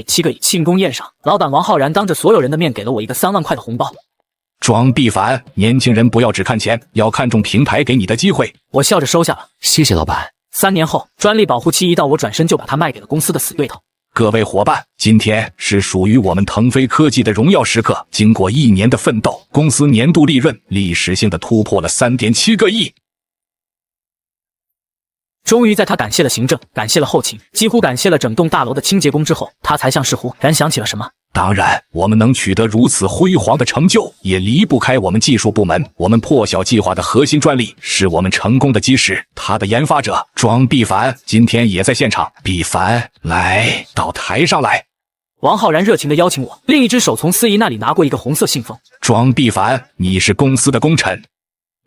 7个亿。庆功宴上，老板王浩然当着所有人的面给了我一个3万块的红包。庄必凡，年轻人不要只看钱，要看重平台给你的机会。我笑着收下了，谢谢老板。3年后，专利保护期一到，我转身就把它卖给了公司的死对头。各位伙伴，今天是属于我们腾飞科技的荣耀时刻。经过1年的奋斗，公司年度利润历史性的突破了3.7个亿。终于在他感谢了行政，感谢了后勤，几乎感谢了整栋大楼的清洁工之后，他才像是忽然想起了什么。当然，我们能取得如此辉煌的成就，也离不开我们技术部门。我们破晓计划的核心专利是我们成功的基石。它的研发者庄必凡今天也在现场。必凡，来到台上来。王浩然热情地邀请我，另一只手从司仪那里拿过一个红色信封。庄必凡，你是公司的功臣。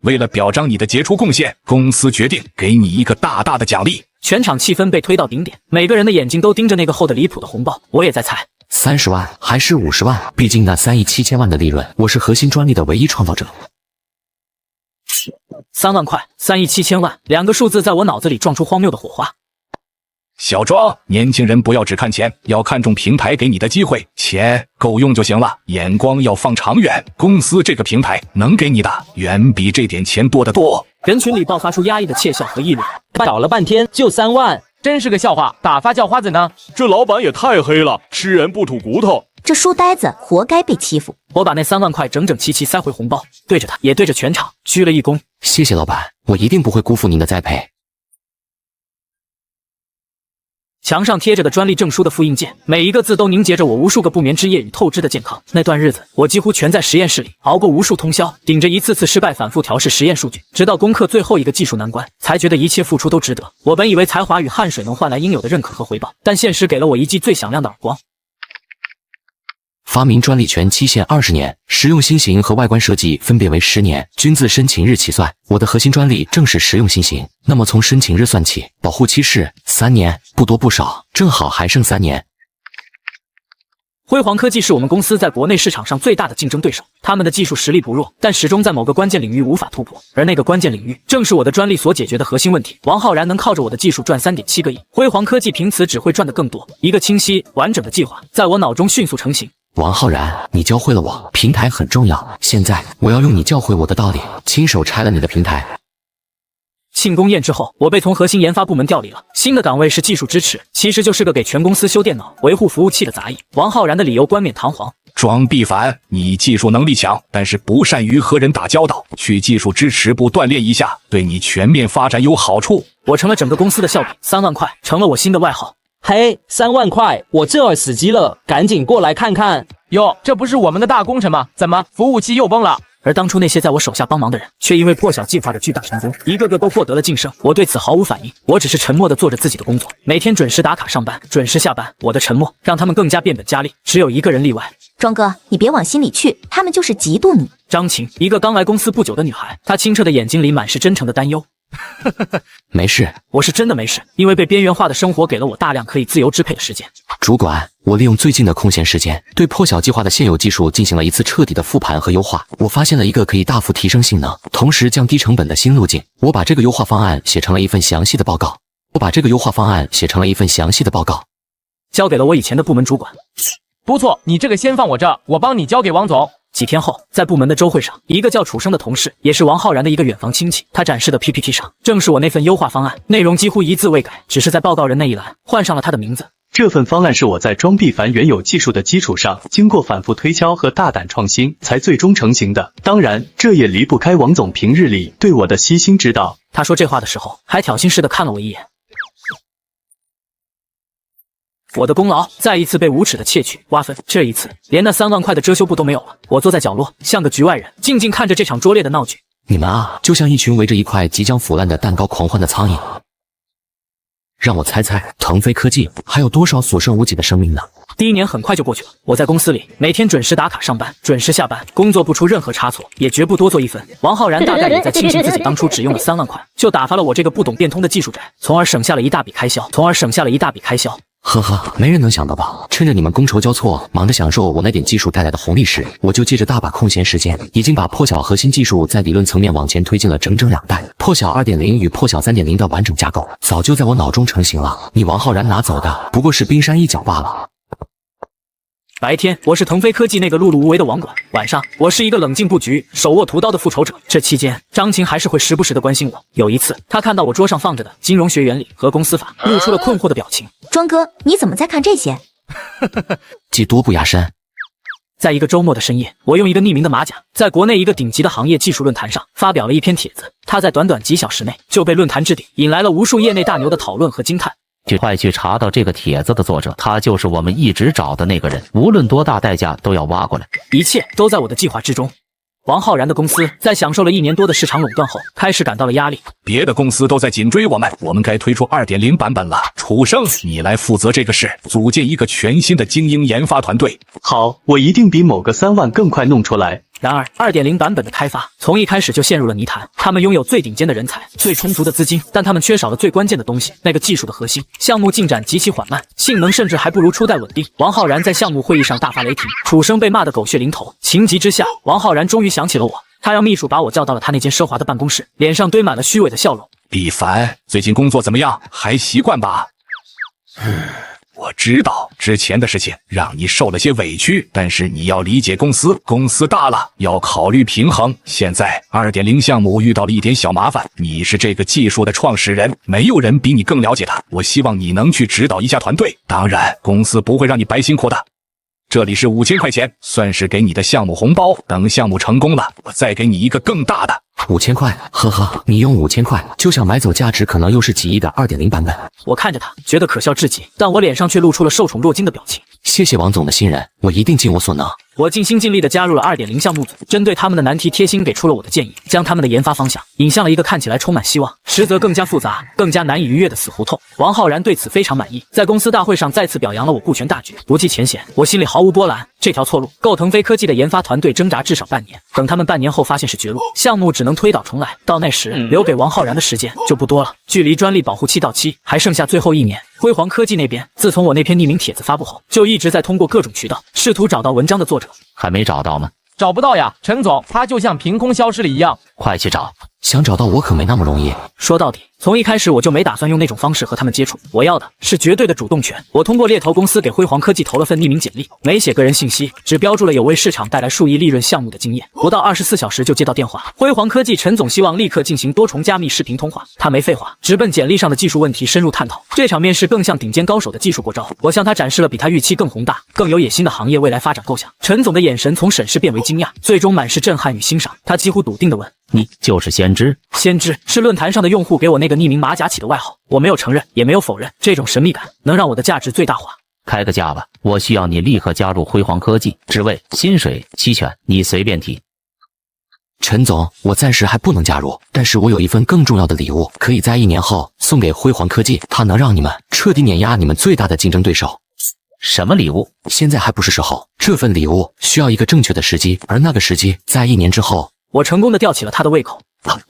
为了表彰你的杰出贡献，公司决定给你一个大大的奖励。全场气氛被推到顶点，每个人的眼睛都盯着那个厚的离谱的红包。我也在猜，30万还是50万？毕竟那3亿7千万的利润，我是核心专利的唯一创造者。3万块，3亿7千万，两个数字在我脑子里撞出荒谬的火花。小庄，年轻人不要只看钱，要看重平台给你的机会。钱够用就行了，眼光要放长远。公司这个平台能给你的，远比这点钱多得多。人群里爆发出压抑的窃笑和议论。搞了半天就3万，真是个笑话。打发叫花子呢？这老板也太黑了，吃人不吐骨头。这书呆子活该被欺负。我把那3万块整整齐齐塞回红包，对着他，也对着全场鞠了一躬。谢谢老板，我一定不会辜负您的栽培。墙上贴着的专利证书的复印件，每一个字都凝结着我无数个不眠之夜与透支的健康。那段日子，我几乎全在实验室里熬过无数通宵，顶着一次次失败，反复调试实验数据，直到攻克最后一个技术难关，才觉得一切付出都值得。我本以为才华与汗水能换来应有的认可和回报，但现实给了我一记最响亮的耳光。发明专利权期限20年，实用新型和外观设计分别为10年，均自申请日起算。我的核心专利正是实用新型，那么从申请日算起，保护期是3年，不多不少，正好还剩3年。辉煌科技是我们公司在国内市场上最大的竞争对手，他们的技术实力不弱，但始终在某个关键领域无法突破，而那个关键领域正是我的专利所解决的核心问题。王浩然能靠着我的技术赚3.7个亿，辉煌科技凭此只会赚得更多。一个清晰完整的计划在我脑中迅速成型。王浩然，你教会了我，平台很重要。现在我要用你教会我的道理，亲手拆了你的平台。庆功宴之后，我被从核心研发部门调离了，新的岗位是技术支持，其实就是个给全公司修电脑、维护服务器的杂役。王浩然的理由冠冕堂皇。庄必凡，你技术能力强，但是不善于和人打交道，去技术支持部锻炼一下，对你全面发展有好处。我成了整个公司的笑柄，3万块成了我新的外号。嘿，3万块，我这儿死机了，赶紧过来看看。哟，这不是我们的大工程吗？怎么服务器又崩了？而当初那些在我手下帮忙的人，却因为破晓计划的巨大成功，一个个都获得了晋升。我对此毫无反应，我只是沉默地做着自己的工作，每天准时打卡上班，准时下班。我的沉默让他们更加变本加厉，只有一个人例外。庄哥，你别往心里去，他们就是嫉妒你。张晴，一个刚来公司不久的女孩，她清澈的眼睛里满是真诚的担忧。没事，我是真的没事，因为被边缘化的生活给了我大量可以自由支配的时间。主管，我利用最近的空闲时间，对破晓计划的现有技术进行了一次彻底的复盘和优化。我发现了一个可以大幅提升性能，同时降低成本的新路径。我把这个优化方案写成了一份详细的报告。交给了我以前的部门主管。不错，你这个先放我这，我帮你交给王总。几天后，在部门的周会上，一个叫楚生的同事，也是王浩然的一个远房亲戚，他展示的 PPT 上正是我那份优化方案，内容几乎一字未改，只是在报告人那一栏换上了他的名字。这份方案是我在庄必凡原有技术的基础上，经过反复推敲和大胆创新，才最终成型的。当然，这也离不开王总平日里对我的悉心指导。他说这话的时候，还挑衅似的看了我一眼。我的功劳再一次被无耻的窃取挖分，这一次连那3万块的遮羞布都没有了。我坐在角落，像个局外人，静静看着这场拙劣的闹剧。你们啊，就像一群围着一块即将腐烂的蛋糕狂欢的苍蝇。让我猜猜，腾飞科技还有多少所剩无几的生命呢？第1年很快就过去了，我在公司里每天准时打卡上班，准时下班，工作不出任何差错，也绝不多做一分。王浩然大概也在庆幸自己当初只用了3万块，就打发了我这个不懂变通的技术宅，从而省下了一大笔开销。呵呵，没人能想到吧？趁着你们觥筹交错，忙着享受我那点技术带来的红利时，我就借着大把空闲时间，已经把破晓核心技术在理论层面往前推进了整整2代。破晓 2.0 与破晓 3.0 的完整架构，早就在我脑中成型了。你王浩然拿走的不过是冰山一角罢了。白天我是腾飞科技那个碌碌无为的网管，晚上我是一个冷静布局、手握屠刀的复仇者。这期间，张晴还是会时不时的关心我。有一次，他看到我桌上放着的《金融学原理》和《公司法》，露出了困惑的表情。庄哥，你怎么在看这些？技多不压身。在一个周末的深夜，我用一个匿名的马甲，在国内一个顶级的行业技术论坛上发表了一篇帖子。他在短短几小时内就被论坛置顶，引来了无数业内大牛的讨论和惊叹。快去查到这个帖子的作者，他就是我们一直找的那个人，无论多大代价都要挖过来。一切都在我的计划之中。王浩然的公司在享受了1年多的市场垄断后，开始感到了压力。别的公司都在紧追我们，我们该推出 2.0 版本了。楚生，你来负责这个事，组建一个全新的精英研发团队。好，我一定比某个3万更快弄出来。然而 2.0 版本的开发从一开始就陷入了泥潭，他们拥有最顶尖的人才、最充足的资金，但他们缺少了最关键的东西，那个技术的核心。项目进展极其缓慢，性能甚至还不如初代稳定。王浩然在项目会议上大发雷霆，楚生被骂得狗血淋头。情急之下，王浩然终于想起了我，他让秘书把我叫到了他那间奢华的办公室，脸上堆满了虚伪的笑容。毕凡，最近工作怎么样？还习惯吧？我知道之前的事情让你受了些委屈，但是你要理解公司大了，要考虑平衡。现在 2.0 项目遇到了一点小麻烦，你是这个技术的创始人，没有人比你更了解它。我希望你能去指导一下团队，当然公司不会让你白辛苦的。这里是5000块钱，算是给你的项目红包，等项目成功了，我再给你一个更大的。5000块，呵呵，你用5000块就想买走价值可能又是几亿的 2.0 版本。我看着他，觉得可笑至极，但我脸上却露出了受宠若惊的表情。谢谢王总的信任，我一定尽我所能。我尽心尽力地加入了 2.0 项目组，针对他们的难题贴心给出了我的建议，将他们的研发方向引向了一个看起来充满希望，实则更加复杂、更加难以逾越的死胡同。王浩然对此非常满意，在公司大会上再次表扬了我顾全大局。不计前嫌，我心里毫无波澜。这条错路够腾飞科技的研发团队挣扎至少半年，等他们半年后发现是绝路，项目只能推倒重来。到那时，留给王浩然的时间就不多了，距离专利保护期到期还剩下最后1年。辉煌科技那边，自从我那篇匿名帖子发布后，就一直在通过各种渠道试图找到文章的作者。还没找到吗？找不到呀，陈总，他就像凭空消失了一样。快去找！想找到我可没那么容易。说到底，从一开始我就没打算用那种方式和他们接触，我要的是绝对的主动权。我通过猎头公司给辉煌科技投了份匿名简历，没写个人信息，只标注了有为市场带来数亿利润项目的经验。不到24小时就接到电话，辉煌科技陈总希望立刻进行多重加密视频通话。他没废话，直奔简历上的技术问题深入探讨。这场面试更像顶尖高手的技术过招，我向他展示了比他预期更宏大、更有野心的行业未来发展构想。陈总的眼神从审视变为惊讶，最终满是震撼与欣赏。他几乎笃定地问：“你就是先知？”先知是论坛上的用户给我那个匿名马甲起的外号，我没有承认，也没有否认，这种神秘感能让我的价值最大化。开个价吧，我需要你立刻加入辉煌科技，职位、薪水、期权，你随便提。陈总，我暂时还不能加入，但是我有一份更重要的礼物，可以在1年后送给辉煌科技，它能让你们彻底碾压你们最大的竞争对手。什么礼物？现在还不是时候，这份礼物需要一个正确的时机，而那个时机在1年之后。我成功的吊起了他的胃口。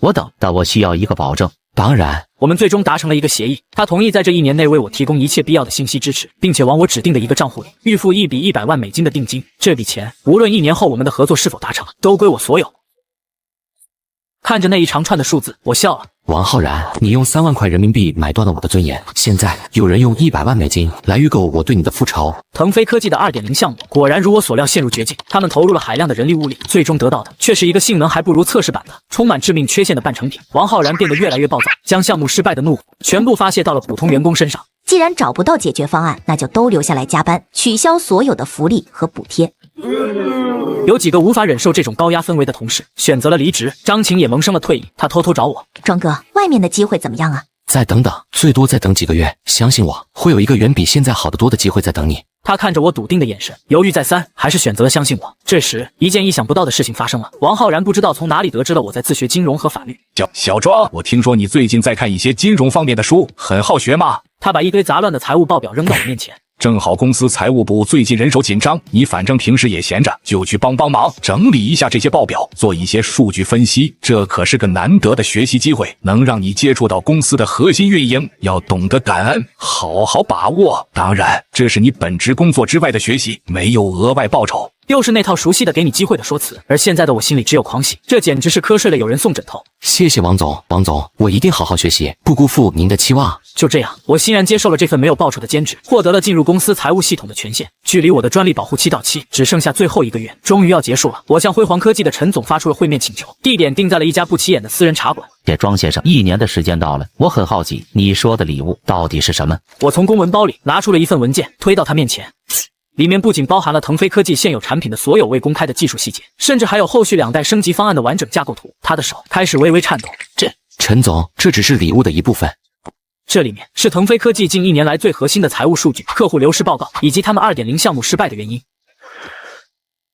我等，但我需要一个保证。当然，我们最终达成了一个协议，他同意在这1年内为我提供一切必要的信息支持，并且往我指定的一个账户里预付一笔100万美金的定金。这笔钱无论1年后我们的合作是否达成，都归我所有。看着那一长串的数字，我笑了。王浩然，你用3万块人民币买断了我的尊严，现在有人用100万美金来预购我对你的复仇。腾飞科技的2.0 项目果然如我所料陷入绝境，他们投入了海量的人力物力，最终得到的却是一个性能还不如测试版的、充满致命缺陷的半成品。王浩然变得越来越暴躁，将项目失败的怒火全部发泄到了普通员工身上。既然找不到解决方案，那就都留下来加班，取消所有的福利和补贴。有几个无法忍受这种高压氛围的同事选择了离职，张晴也萌生了退意，他偷偷找我：“庄哥，外面的机会怎么样啊？”“再等等，最多再等几个月，相信我，会有一个远比现在好得多的机会在等你。”他看着我笃定的眼神，犹豫再三，还是选择了相信我。这时，一件意想不到的事情发生了。王浩然不知道从哪里得知了我在自学金融和法律。小庄，我听说你最近在看一些金融方面的书，很好学吗？他把一堆杂乱的财务报表扔到我面前。正好公司财务部最近人手紧张，你反正平时也闲着，就去帮忙，整理一下这些报表，做一些数据分析，这可是个难得的学习机会，能让你接触到公司的核心运营，要懂得感恩，好好把握。当然，这是你本职工作之外的学习，没有额外报酬。又是那套熟悉的给你机会的说辞。而现在的我心里只有狂喜，这简直是瞌睡了有人送枕头。谢谢王总，王总，我一定好好学习，不辜负您的期望。就这样，我欣然接受了这份没有报酬的兼职，获得了进入公司财务系统的权限。距离我的专利保护期到期只剩下最后1个月，终于要结束了。我向辉煌科技的陈总发出了会面请求，地点定在了一家不起眼的私人茶馆。庄先生，1年的时间到了，我很好奇，你说的礼物到底是什么？我从公文包里拿出了一份文件，推到他面前。里面不仅包含了腾飞科技现有产品的所有未公开的技术细节，甚至还有后续2代升级方案的完整架构图。他的手开始微微颤抖。陈总，这只是礼物的一部分。这里面是腾飞科技近1年来最核心的财务数据、客户流失报告，以及他们2.0项目失败的原因。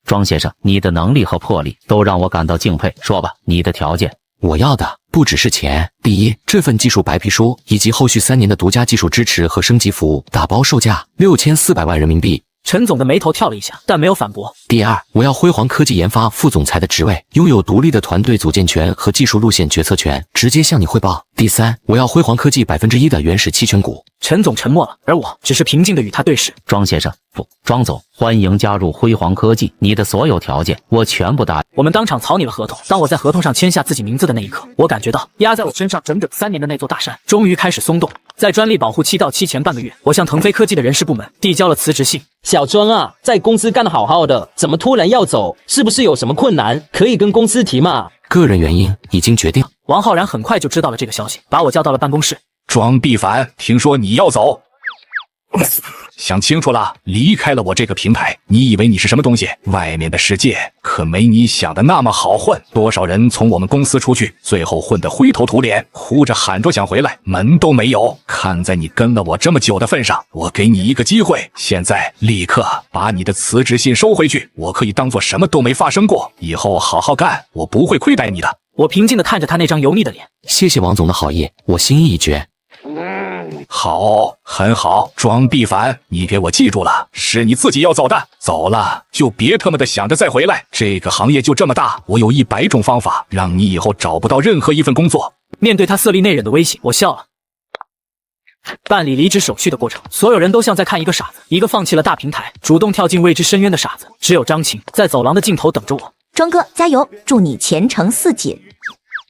庄先生，你的能力和魄力都让我感到敬佩。说吧，你的条件。我要的不只是钱。第一，这份技术白皮书以及后续3年的独家技术支持和升级服务，打包售价6400万人民币。陈总的眉头跳了一下，但没有反驳。第二，我要辉煌科技研发副总裁的职位，拥有独立的团队组建权和技术路线决策权，直接向你汇报。第三，我要辉煌科技1%的原始期权股。陈总沉默了，而我只是平静地与他对视。庄先生，不，庄总，欢迎加入辉煌科技，你的所有条件我全部答应。我们当场草拟了合同。当我在合同上签下自己名字的那一刻，我感觉到压在我身上整整3年的那座大山终于开始松动。在专利保护期到期前半个月，我向腾飞科技的人事部门递交了辞职信。小庄啊，在公司干得好好的，怎么突然要走？是不是有什么困难？可以跟公司提嘛。个人原因已经决定。王浩然很快就知道了这个消息，把我叫到了办公室。庄必凡，听说你要走。想清楚了，离开了我这个平台，你以为你是什么东西？外面的世界可没你想的那么好混。多少人从我们公司出去，最后混得灰头土脸，哭着喊着想回来，门都没有。看在你跟了我这么久的份上，我给你一个机会，现在立刻把你的辞职信收回去，我可以当做什么都没发生过。以后好好干，我不会亏待你的。我平静地看着他那张油腻的脸。谢谢王总的好意，我心意已决。好，很好，庄必凡，你给我记住了，是你自己要走的，走了就别他妈的想着再回来。这个行业就这么大，我有100种方法让你以后找不到任何一份工作。面对他色厉内荏的威胁，我笑了。办理离职手续的过程，所有人都像在看一个傻子，一个放弃了大平台，主动跳进未知深渊的傻子。只有张晴在走廊的尽头等着我。庄哥加油，祝你前程似锦。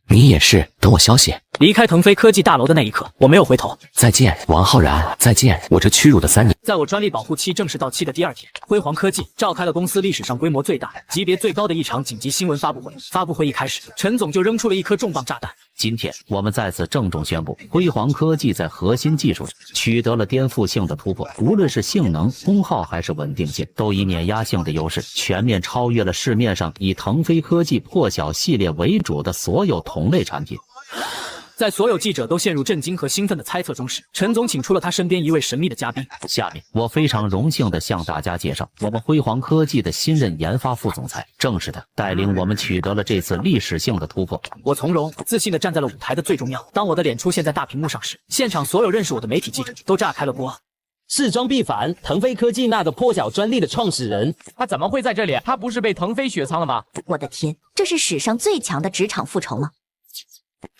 你也是，等我消息。离开腾飞科技大楼的那一刻，我没有回头。再见，王浩然，再见，我这屈辱的3年。在我专利保护期正式到期的第2天，辉煌科技召开了公司历史上规模最大、级别最高的一场紧急新闻发布会。发布会一开始，陈总就扔出了一颗重磅炸弹。今天我们在此郑重宣布，辉煌科技在核心技术上取得了颠覆性的突破，无论是性能、功耗还是稳定性，都以碾压性的优势全面超越了市面上以腾飞科技破晓系列为主的所有同类产品。在所有记者都陷入震惊和兴奋的猜测中时，陈总请出了他身边一位神秘的嘉宾。下面我非常荣幸地向大家介绍我们辉煌科技的新任研发副总裁，正式的带领我们取得了这次历史性的突破。我从容自信地站在了舞台的最中央。当我的脸出现在大屏幕上时，现场所有认识我的媒体记者都炸开了锅。是庄必凡，腾飞科技那个破晓专利的创始人。他怎么会在这里？他不是被腾飞雪藏了吗？我的天，这是史上最强的职场复仇吗？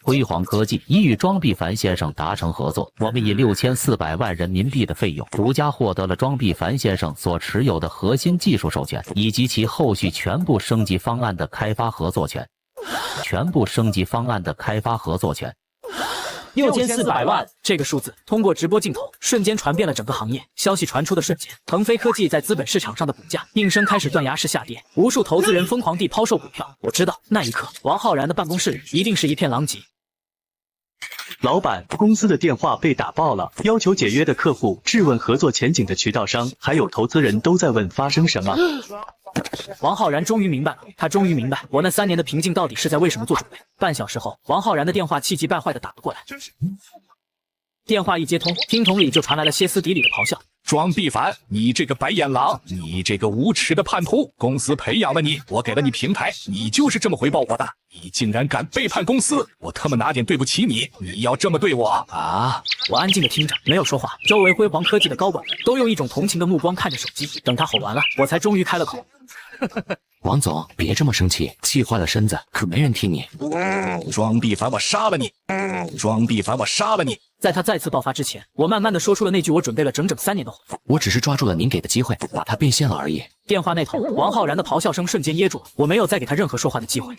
辉煌科技已与庄必凡先生达成合作，我们以6400万人民币的费用，独家获得了庄必凡先生所持有的核心技术授权，以及其后续全部升级方案的开发合作权。6400万，这个数字通过直播镜头瞬间传遍了整个行业。消息传出的瞬间，腾飞科技在资本市场上的股价应声开始断崖式下跌，无数投资人疯狂地抛售股票。我知道那一刻，王浩然的办公室里一定是一片狼藉。老板，公司的电话被打爆了，要求解约的客户、质问合作前景的渠道商，还有投资人都在问发生什么。王浩然终于明白了，他终于明白我那3年的平静到底是在为什么做准备。半小时后，王浩然的电话气急败坏地打了过来。电话一接通，听筒里就传来了歇斯底里的咆哮。庄必凡，你这个白眼狼，你这个无耻的叛徒！公司培养了你，我给了你平台，你就是这么回报我的。你竟然敢背叛公司，我他妈哪点对不起你？你要这么对我啊！我安静地听着，没有说话。周围辉煌科技的高管们都用一种同情的目光看着手机。等他吼完了，我才终于开了口。王总，别这么生气，气坏了身子，可没人听你。庄必凡，我杀了你！庄必凡，我杀了你！在他再次爆发之前，我慢慢地说出了那句我准备了整整3年的话。我只是抓住了您给的机会，把它变现了而已。电话那头，王浩然的咆哮声瞬间噎住了，我没有再给他任何说话的机会。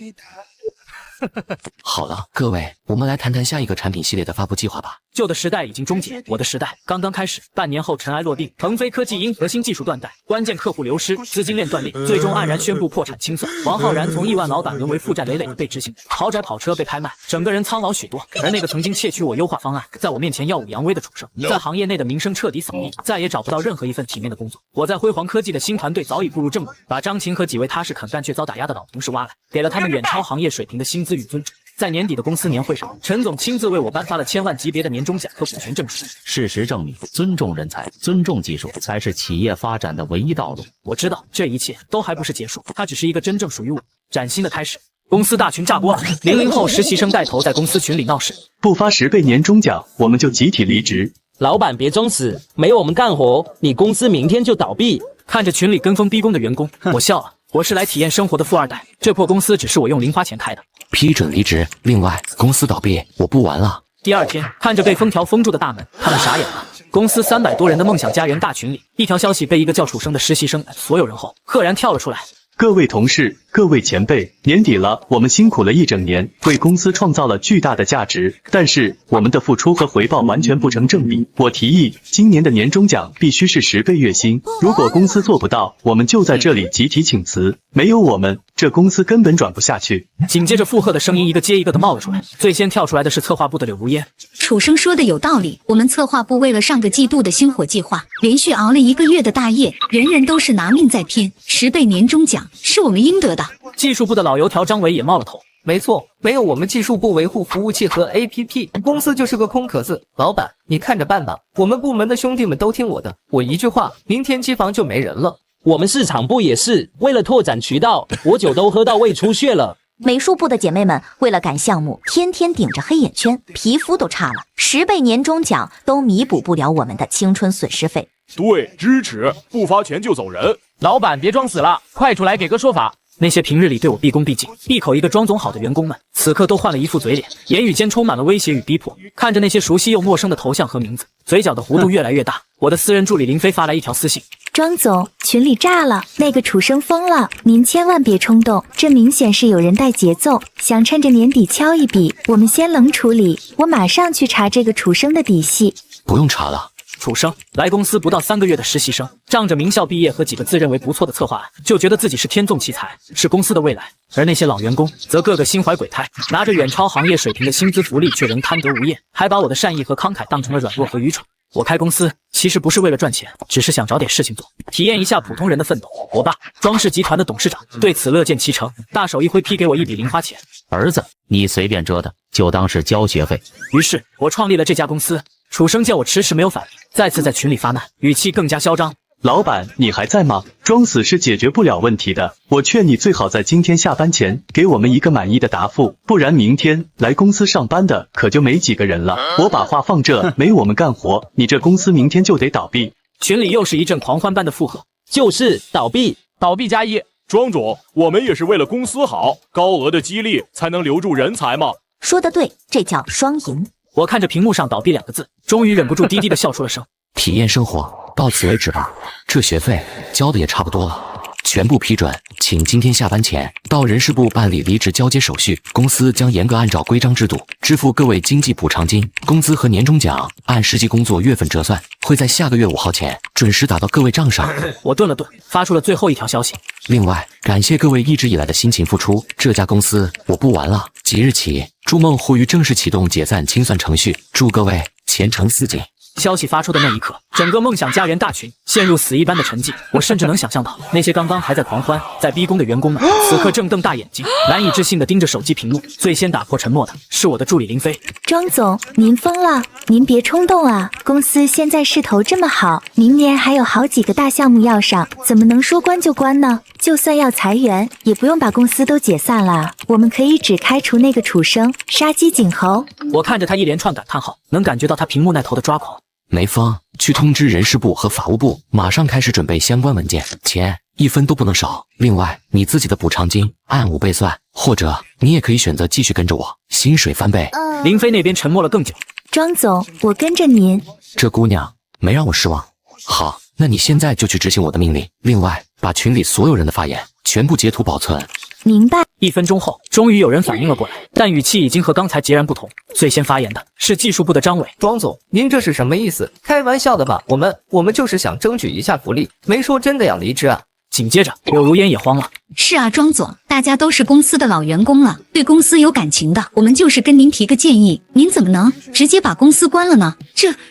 好了，各位，我们来谈谈下一个产品系列的发布计划吧。旧的时代已经终结，我的时代刚刚开始。半年后尘埃落定，腾飞科技因核心技术断代、关键客户流失、资金链断裂，最终黯然宣布破产清算。王浩然从亿万老板沦为负债累累的被执行者，豪宅跑车被拍卖，整个人苍老许多。而那个曾经窃取我优化方案，在我面前耀武扬威的楚生，在行业内的名声彻底扫地，再也找不到任何一份体面的工作。我在辉煌科技的新团队早已步入正轨，把张琴和几位踏实肯干却遭打压的老同事挖来，给了他们远超行业水平的薪资与尊重。在年底的公司年会上，陈总亲自为我颁发了1000万级别的年终奖和股权证书。事实证明，尊重人才、尊重技术才是企业发展的唯一道路。我知道这一切都还不是结束，它只是一个真正属于我崭新的开始。公司大群炸锅了，00后实习生带头在公司群里闹事，不发10倍年终奖，我们就集体离职。老板别装死，没有我们干活，你公司明天就倒闭。看着群里跟风逼宫的员工，我笑了。我是来体验生活的富二代，这破公司只是我用零花钱开的。批准离职。另外，公司倒闭，我不玩了。第二天，看着被封条封住的大门，他们傻眼了。公司300多人的梦想家园大群里，一条消息被一个叫楚生的实习生所有人后，赫然跳了出来。各位同事，各位前辈，年底了，我们辛苦了一整年，为公司创造了巨大的价值，但是我们的付出和回报完全不成正比。我提议，今年的年终奖必须是10倍月薪，如果公司做不到，我们就在这里集体请辞。没有我们，这公司根本转不下去。紧接着附和的声音一个接一个的冒了出来，最先跳出来的是策划部的柳如烟。楚生说的有道理，我们策划部为了上个季度的星火计划，连续熬了1个月的大夜，人人都是拿命在拼，10倍年终奖是我们应得的。技术部的老油条张伟也冒了头。没错，没有我们技术部维护服务器和 APP， 公司就是个空壳子。老板，你看着办吧，我们部门的兄弟们都听我的，我一句话，明天机房就没人了。我们市场部也是，为了拓展渠道，我酒都喝到胃出血了。美术部的姐妹们为了赶项目，天天顶着黑眼圈，皮肤都差了。10倍年终奖都弥补不了我们的青春损失费。对，支持，不发钱就走人。老板别装死了，快出来给个说法。那些平日里对我毕恭毕敬、一口一个庄总好的员工们，此刻都换了一副嘴脸，言语间充满了威胁与逼迫。看着那些熟悉又陌生的头像和名字，嘴角的弧度越来越大。我的私人助理林飞发来一条私信：庄总，群里炸了，那个楚生疯了，您千万别冲动，这明显是有人带节奏，想趁着年底敲一笔。我们先冷处理，我马上去查这个楚生的底细。不用查了。楚生来公司不到3个月的实习生，仗着名校毕业和几个自认为不错的策划案，就觉得自己是天纵奇才，是公司的未来。而那些老员工则个个心怀鬼胎，拿着远超行业水平的薪资福利，却仍贪得无厌，还把我的善意和慷慨当成了软弱和愚蠢。我开公司其实不是为了赚钱，只是想找点事情做，体验一下普通人的奋斗。我爸装饰集团的董事长对此乐见其成，大手一挥批给我一笔零花钱。儿子，你随便折腾，就当是交学费。于是我创立了这家公司。楚生见我迟迟没有反应，再次在群里发难，语气更加嚣张。老板，你还在吗？装死是解决不了问题的，我劝你最好在今天下班前给我们一个满意的答复，不然明天来公司上班的可就没几个人了。我把话放这，没我们干活，你这公司明天就得倒闭。群里又是一阵狂欢般的附和，就是倒闭，倒闭加1。庄总，我们也是为了公司好，高额的激励才能留住人才嘛。说得对，这叫双赢。我看着屏幕上倒闭2个字，终于忍不住低低的笑出了声。体验生活到此为止吧，这学费交的也差不多了，全部批准，请今天下班前到人事部办理离职交接手续。公司将严格按照规章制度支付各位经济补偿金，工资和年终奖按实际工作月份折算，会在下个月5号前准时打到各位账上。我顿了顿，发出了最后一条消息。另外，感谢各位一直以来的辛勤付出，这家公司我不玩了，即日起筑梦呼吁正式启动解散清算程序，祝各位前程似锦。消息发出的那一刻，整个梦想家园大群陷入死一般的沉寂。我甚至能想象到，那些刚刚还在狂欢、在逼宫的员工们，此刻正瞪大眼睛，难以置信地盯着手机屏幕。最先打破沉默的是我的助理林飞。庄总，您疯了，您别冲动啊！公司现在势头这么好，明年还有好几个大项目要上，怎么能说关就关呢？就算要裁员，也不用把公司都解散了，我们可以只开除那个楚生，杀鸡儆猴。我看着他一连串感叹号，能感觉到他屏幕那头的抓狂。梅芳，去通知人事部和法务部，马上开始准备相关文件，钱1分都不能少。另外，你自己的补偿金按5倍算，或者你也可以选择继续跟着我，薪水翻倍。林飞那边沉默了更久。庄总，我跟着您。这姑娘没让我失望。好，那你现在就去执行我的命令。另外，把把群里所有人的发言全部截图保存。明白。1分钟后，终于有人反应了过来，但语气已经和刚才截然不同。最先发言的是技术部的张伟。庄总，您这是什么意思？开玩笑的吧？我们就是想争取一下福利，没说真的要离职啊。紧接着，柳如烟也慌了。是啊，庄总，大家都是公司的老员工了，对公司有感情的，我们就是跟您提个建议，您怎么能直接把公司关了呢？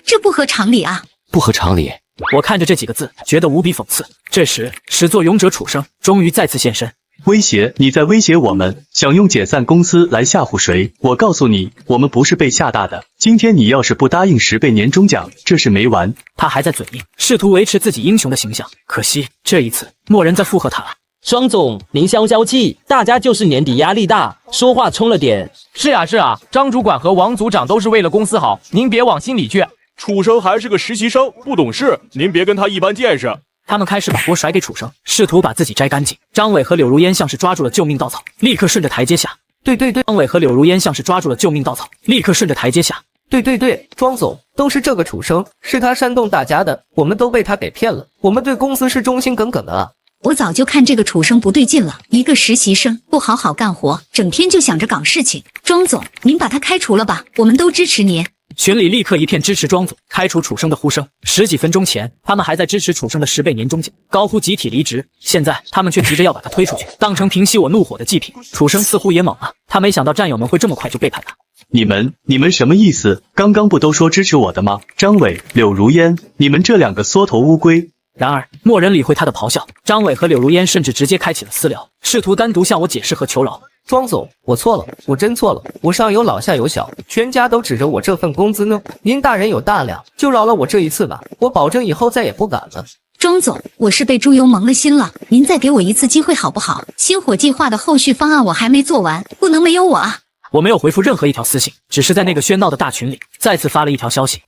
这不合常理啊！不合常理。我看着这几个字，觉得无比讽刺。这时，始作俑者楚生终于再次现身。威胁？你在威胁我们？想用解散公司来吓唬谁？我告诉你，我们不是被吓大的。今天你要是不答应10倍年终奖，这事没完。他还在嘴硬，试图维持自己英雄的形象。可惜这一次，没人再附和他了。庄总，您消消气，大家就是年底压力大，说话冲了点。是啊，张主管和王组长都是为了公司好，您别往心里去。楚生还是个实习生，不懂事，您别跟他一般见识。他们开始把锅甩给楚生，试图把自己摘干净。张伟和柳如烟像是抓住了救命稻草，立刻顺着台阶下。对，张伟和柳如烟像是抓住了救命稻草，立刻顺着台阶下。对，庄总，都是这个楚生，是他煽动大家的，我们都被他给骗了，我们对公司是忠心耿耿的啊。我早就看这个楚生不对劲了，一个实习生不好好干活，整天就想着搞事情。庄总，您把他开除了吧，我们都支持您。群里立刻一片支持庄总开除楚生的呼声。10几分钟前，他们还在支持楚生的10倍年终奖，高呼集体离职。现在他们却急着要把他推出去，当成平息我怒火的祭品。楚生似乎也懵了，他没想到战友们会这么快就背叛他。你们什么意思？刚刚不都说支持我的吗？张伟、柳如烟，你们这2个缩头乌龟！然而，没人理会他的咆哮。张伟和柳如烟甚至直接开启了私聊，试图单独向我解释和求饶。庄总，我错了，我真错了，我上有老下有小，全家都指着我这份工资呢。您大人有大量，就饶了我这一次吧，我保证以后再也不敢了。庄总，我是被猪油蒙了心了，您再给我一次机会好不好？星火计划的后续方案我还没做完，不能没有我啊！我没有回复任何一条私信，只是在那个喧闹的大群里再次发了一条消息。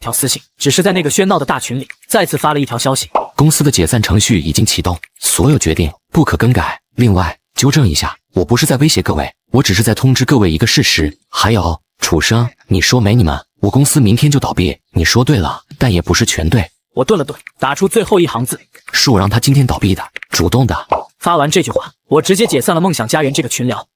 公司的解散程序已经启动，所有决定不可更改。另外，纠正一下，我不是在威胁各位，我只是在通知各位一个事实。还有，楚生，你说没你们，我公司明天就倒闭。你说对了，但也不是全对。我顿了顿，打出最后一行字：是我让他今天倒闭的，主动的。发完这句话，我直接解散了梦想家园这个群聊。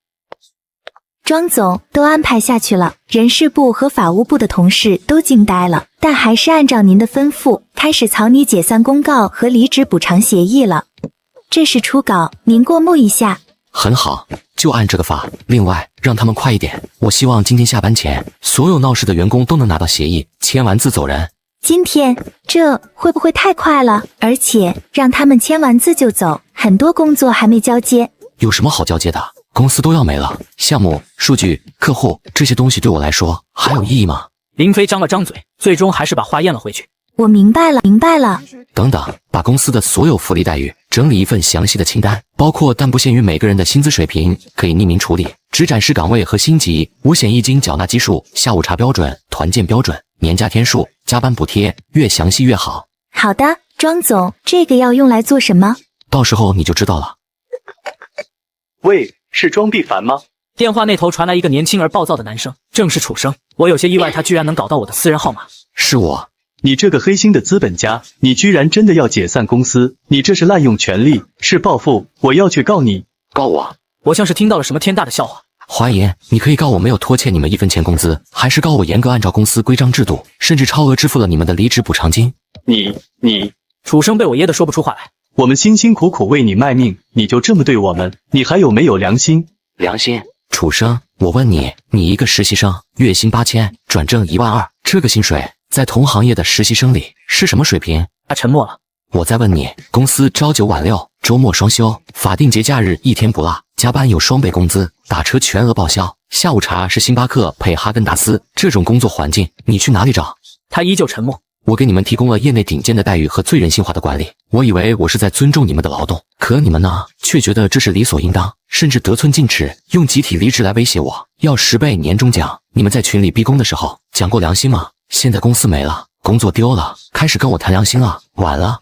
庄总都安排下去了，人事部和法务部的同事都惊呆了，但还是按照您的吩咐，开始草拟解散公告和离职补偿协议了。这是初稿，您过目一下。很好，就按这个发。另外，让他们快一点，我希望今天下班前，所有闹事的员工都能拿到协议，签完字走人。今天这会不会太快了？而且让他们签完字就走，很多工作还没交接。有什么好交接的？公司都要没了，项目、数据、客户这些东西对我来说还有意义吗？林飞张了张嘴，最终还是把话咽了回去。我明白了。等等，把公司的所有福利待遇整理一份详细的清单，包括但不限于每个人的薪资水平，可以匿名处理，只展示岗位和薪级、五险一金缴纳基数、下午茶标准、团建标准、年假天数、加班补贴，越详细越好。好的，庄总，这个要用来做什么？到时候你就知道了。喂，是庄必凡吗？电话那头传来一个年轻而暴躁的男生，正是楚生。我有些意外，他居然能搞到我的私人号码。是我。你这个黑心的资本家，你居然真的要解散公司？你这是滥用权力，是报复！我要去告你。告我？我像是听到了什么天大的笑话。华言，你可以告我没有拖欠你们1分钱工资，还是告我严格按照公司规章制度，甚至超额支付了你们的离职补偿金？你……楚生被我噎得说不出话来。我们辛辛苦苦为你卖命，你就这么对我们？你还有没有良心？良心？楚生，我问你，你一个实习生，月薪8000，转正12000，这个薪水在同行业的实习生里是什么水平？他沉默了。我再问你，公司朝9晚6，周末双休，法定节假日1天不落，加班有双倍工资，打车全额报销，下午茶是星巴克配哈根达斯，这种工作环境你去哪里找？他依旧沉默。我给你们提供了业内顶尖的待遇和最人性化的管理，我以为我是在尊重你们的劳动，可你们呢，却觉得这是理所应当，甚至得寸进尺，用集体离职来威胁我，要10倍年终奖。你们在群里逼宫的时候讲过良心吗？现在公司没了，工作丢了，开始跟我谈良心了，晚了。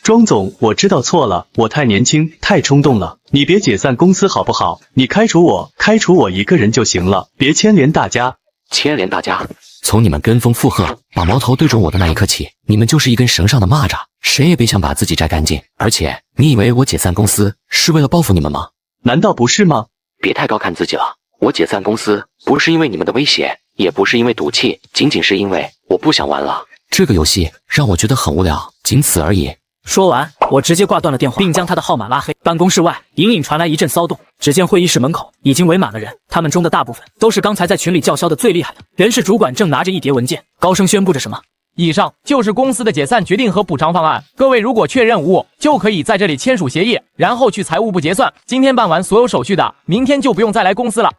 庄总，我知道错了，我太年轻，太冲动了。你别解散公司好不好？你开除我一个人就行了，别牵连大家。牵连大家？从你们跟风附和，把矛头对准我的那一刻起，你们就是一根绳上的蚂蚱，谁也别想把自己摘干净。而且，你以为我解散公司是为了报复你们吗？难道不是吗？别太高看自己了。我解散公司不是因为你们的威胁，也不是因为赌气，仅仅是因为我不想玩了。这个游戏让我觉得很无聊，仅此而已。说完，我直接挂断了电话，并将他的号码拉黑。办公室外隐隐传来一阵骚动，只见会议室门口已经围满了人，他们中的大部分都是刚才在群里叫嚣的最厉害的。人事主管正拿着一叠文件，高声宣布着什么。以上就是公司的解散决定和补偿方案，各位如果确认无误，就可以在这里签署协议，然后去财务部结算。今天办完所有手续的，明天就不用再来公司了。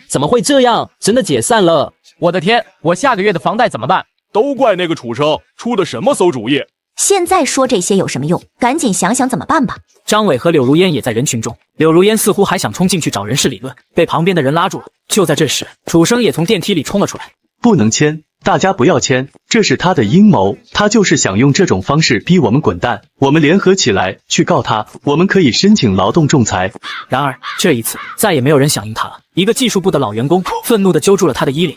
怎么会这样？真的解散了？我的天，我下个月的房贷怎么办？都怪那个楚生出的什么馊主意！现在说这些有什么用？赶紧想想怎么办吧。张伟和柳如烟也在人群中，柳如烟似乎还想冲进去找人事理论，被旁边的人拉住了。就在这时，楚生也从电梯里冲了出来。不能签，大家不要签，这是他的阴谋，他就是想用这种方式逼我们滚蛋。我们联合起来去告他，我们可以申请劳动仲裁。然而这一次再也没有人响应他了。一个技术部的老员工愤怒地揪住了他的衣领。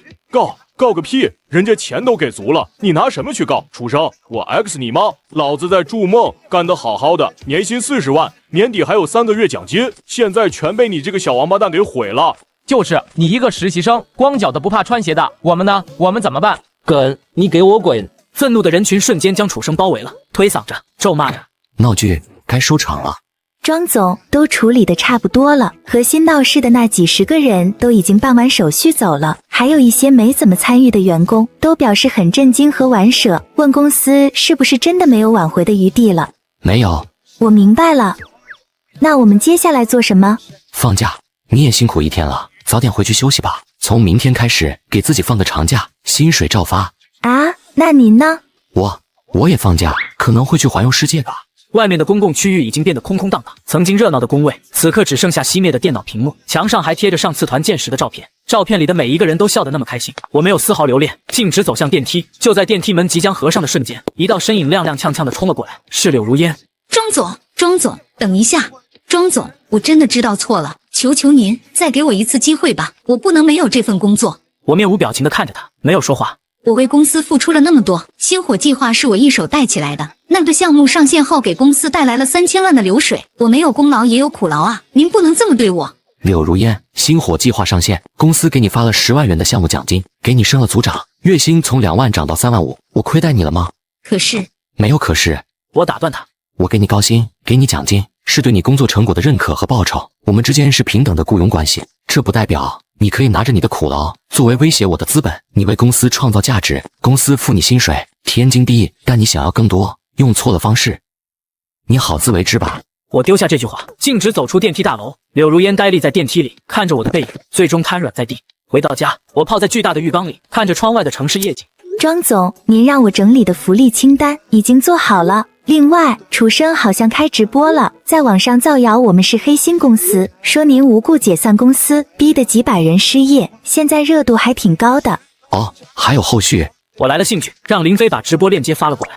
告个屁！人家钱都给足了，你拿什么去告？楚生，我 X 你吗？老子在筑梦干得好好的，年薪40万，年底还有3个月奖金，现在全被你这个小王八蛋给毁了。就是你一个实习生，光脚的不怕穿鞋的，我们呢？我们怎么办？滚！你给我滚！愤怒的人群瞬间将楚生包围了，推搡着，咒骂着。闹剧该收场了。庄总，都处理的差不多了，核心闹事的那几十个人都已经办完手续走了，还有一些没怎么参与的员工都表示很震惊和玩舍，问公司是不是真的没有挽回的余地了。没有。我明白了，那我们接下来做什么？放假，你也辛苦一天了，早点回去休息吧。从明天开始给自己放个长假，薪水照发。啊，那您呢？我也放假，可能会去环游世界吧。外面的公共区域已经变得空空荡荡，曾经热闹的工位，此刻只剩下熄灭的电脑屏幕，墙上还贴着上次团建时的照片，照片里的每一个人都笑得那么开心。我没有丝毫留恋，径直走向电梯。就在电梯门即将合上的瞬间，一道身影踉踉跄跄地冲了过来，是柳如烟。庄总，等一下，庄总，我真的知道错了，求求您再给我一次机会吧，我不能没有这份工作。我面无表情地看着他，没有说话。我为公司付出了那么多，星火计划是我一手带起来的，那个项目上线后给公司带来了3000万的流水，我没有功劳也有苦劳啊，您不能这么对我。柳如烟，星火计划上线，公司给你发了10万元的项目奖金，给你升了组长，月薪从2万涨到3万5，我亏待你了吗？可是没有可是。我打断他，我给你高薪，给你奖金，是对你工作成果的认可和报酬，我们之间是平等的雇佣关系，这不代表你可以拿着你的苦劳作为威胁我的资本。你为公司创造价值，公司付你薪水，天经地义，但你想要更多，用错了方式，你好自为之吧。我丢下这句话，径直走出电梯大楼。柳如烟呆立在电梯里，看着我的背影，最终瘫软在地。回到家，我泡在巨大的浴缸里，看着窗外的城市夜景。庄总，您让我整理的福利清单已经做好了。另外，楚生好像开直播了，在网上造谣我们是黑心公司，说您无故解散公司，逼得几百人失业，现在热度还挺高的。哦，还有后续？我来了兴趣，让林飞把直播链接发了过来。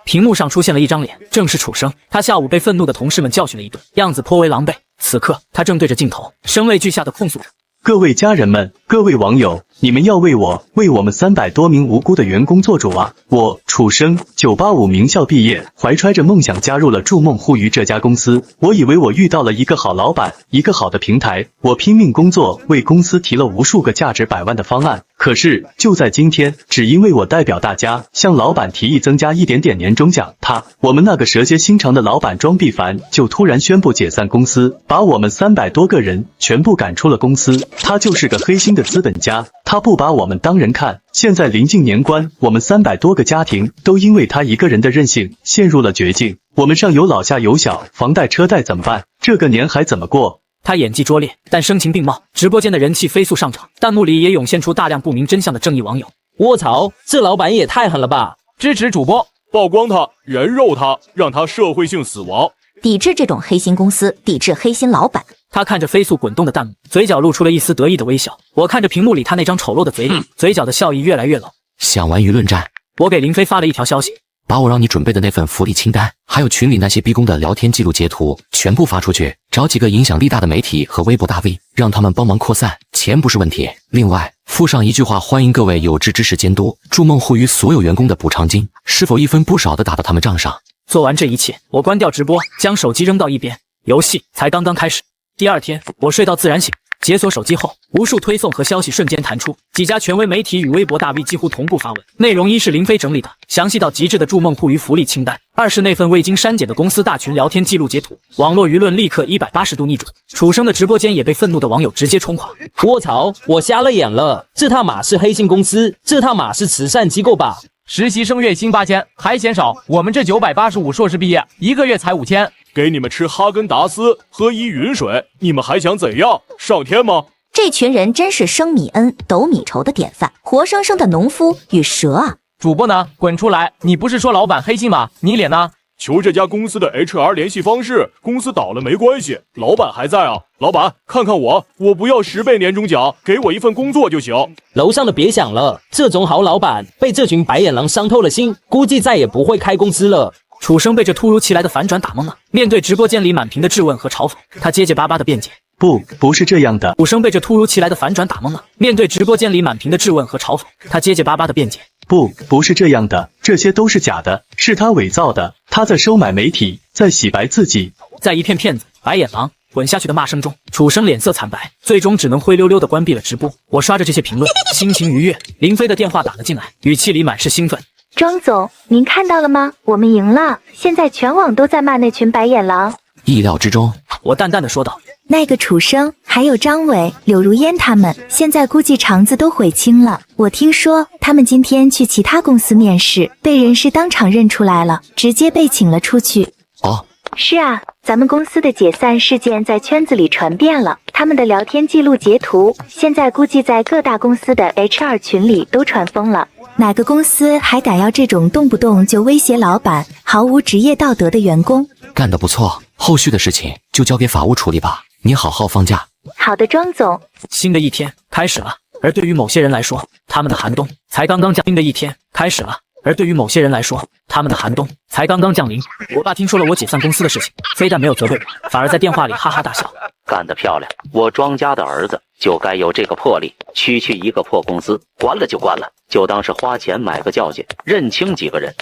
屏幕上出现了一张脸，正是楚生。他下午被愤怒的同事们教训了一顿，样子颇为狼狈。此刻，他正对着镜头，声泪俱下的控诉着。各位家人们，各位网友，你们要为我们300多名无辜的员工做主啊！我楚生985名校毕业，怀揣着梦想加入了筑梦互娱这家公司。我以为我遇到了一个好老板，一个好的平台，我拼命工作，为公司提了无数个价值100万的方案。可是就在今天，只因为我代表大家向老板提议增加一点点年终奖，我们那个蛇蝎心肠的老板庄必凡就突然宣布解散公司，把我们300多个人全部赶出了公司。他就是个黑心的资本家，他不把我们当人看。现在临近年关，我们300多个家庭都因为他一个人的任性陷入了绝境。我们上有老下有小，房贷车贷怎么办？这个年还怎么过？他演技拙劣，但声情并茂，直播间的人气飞速上涨，弹幕里也涌现出大量不明真相的正义网友。卧槽，这老板也太狠了吧！支持主播，曝光他，人肉他，让他社会性死亡。抵制这种黑心公司，抵制黑心老板。他看着飞速滚动的弹幕，嘴角露出了一丝得意的微笑。我看着屏幕里他那张丑陋的嘴脸，嘴角的笑意越来越冷。想玩舆论战？我给林飞发了一条消息，把我让你准备的那份福利清单，还有群里那些逼宫的聊天记录截图，全部发出去，找几个影响力大的媒体和微博大 V， 让他们帮忙扩散。钱不是问题。另外，附上一句话，欢迎各位有志之士监督筑梦互娱所有员工的补偿金，是否一分不少的打到他们账上。做完这一切，我关掉直播，将手机扔到一边，游戏才刚刚开始。第二天，我睡到自然醒。解锁手机后，无数推送和消息瞬间弹出，几家权威媒体与微博大 V 几乎同步发文，内容一是林飞整理的详细到极致的筑梦互娱福利清单，二是那份未经删减的公司大群聊天记录截图，网络舆论立刻180度逆转，楚生的直播间也被愤怒的网友直接冲垮。卧槽，我瞎了眼了，这他妈是黑心公司，这他妈是慈善机构吧？实习生月薪8000还嫌少，我们这985硕士毕业，1个月才5000。给你们吃哈根达斯，喝依云水，你们还想怎样？上天吗？这群人真是升米恩斗米仇的典范，活生生的农夫与蛇啊！主播呢？滚出来！你不是说老板黑心吗？你脸呢？求这家公司的 HR 联系方式，公司倒了没关系，老板还在啊！老板，看看我不要10倍年终奖，给我一份工作就行。楼上的别想了，这种好老板被这群白眼狼伤透了心，估计再也不会开公司了。楚生被这突如其来的反转打懵了，面对直播间里满屏的质问和嘲讽，他结结巴巴的辩解：“不是这样的。”楚生被这突如其来的反转打懵了，面对直播间里满屏的质问和嘲讽，他结结巴巴的辩解：“不是这样的，这些都是假的，是他伪造的，他在收买媒体，在洗白自己。”在一片骗子、白眼狼滚下去的骂声中，楚生脸色惨白，最终只能灰溜溜的关闭了直播。我刷着这些评论，心情愉悦。林飞的电话打了进来，语气里满是兴奋。庄总，您看到了吗？我们赢了！现在全网都在骂那群白眼狼。意料之中，我淡淡的说道。那个楚生，还有张伟、柳如烟他们，现在估计肠子都悔青了。我听说他们今天去其他公司面试，被人事当场认出来了，直接被请了出去。哦，是啊，咱们公司的解散事件在圈子里传遍了，他们的聊天记录截图，现在估计在各大公司的 HR 群里都传疯了。哪个公司还敢要这种动不动就威胁老板、毫无职业道德的员工？干得不错，后续的事情就交给法务处理吧，你好好放假。好的，庄总。新的一天开始了，而对于某些人来说，他们的寒冬才刚刚降临的一天开始了。而对于某些人来说，他们的寒冬才刚刚降临。我爸听说了我解散公司的事情，非但没有责备我，反而在电话里哈哈大笑。干得漂亮，我庄家的儿子就该有这个魄力，区区一个破公司，关了就关了，就当是花钱买个教训，认清几个人。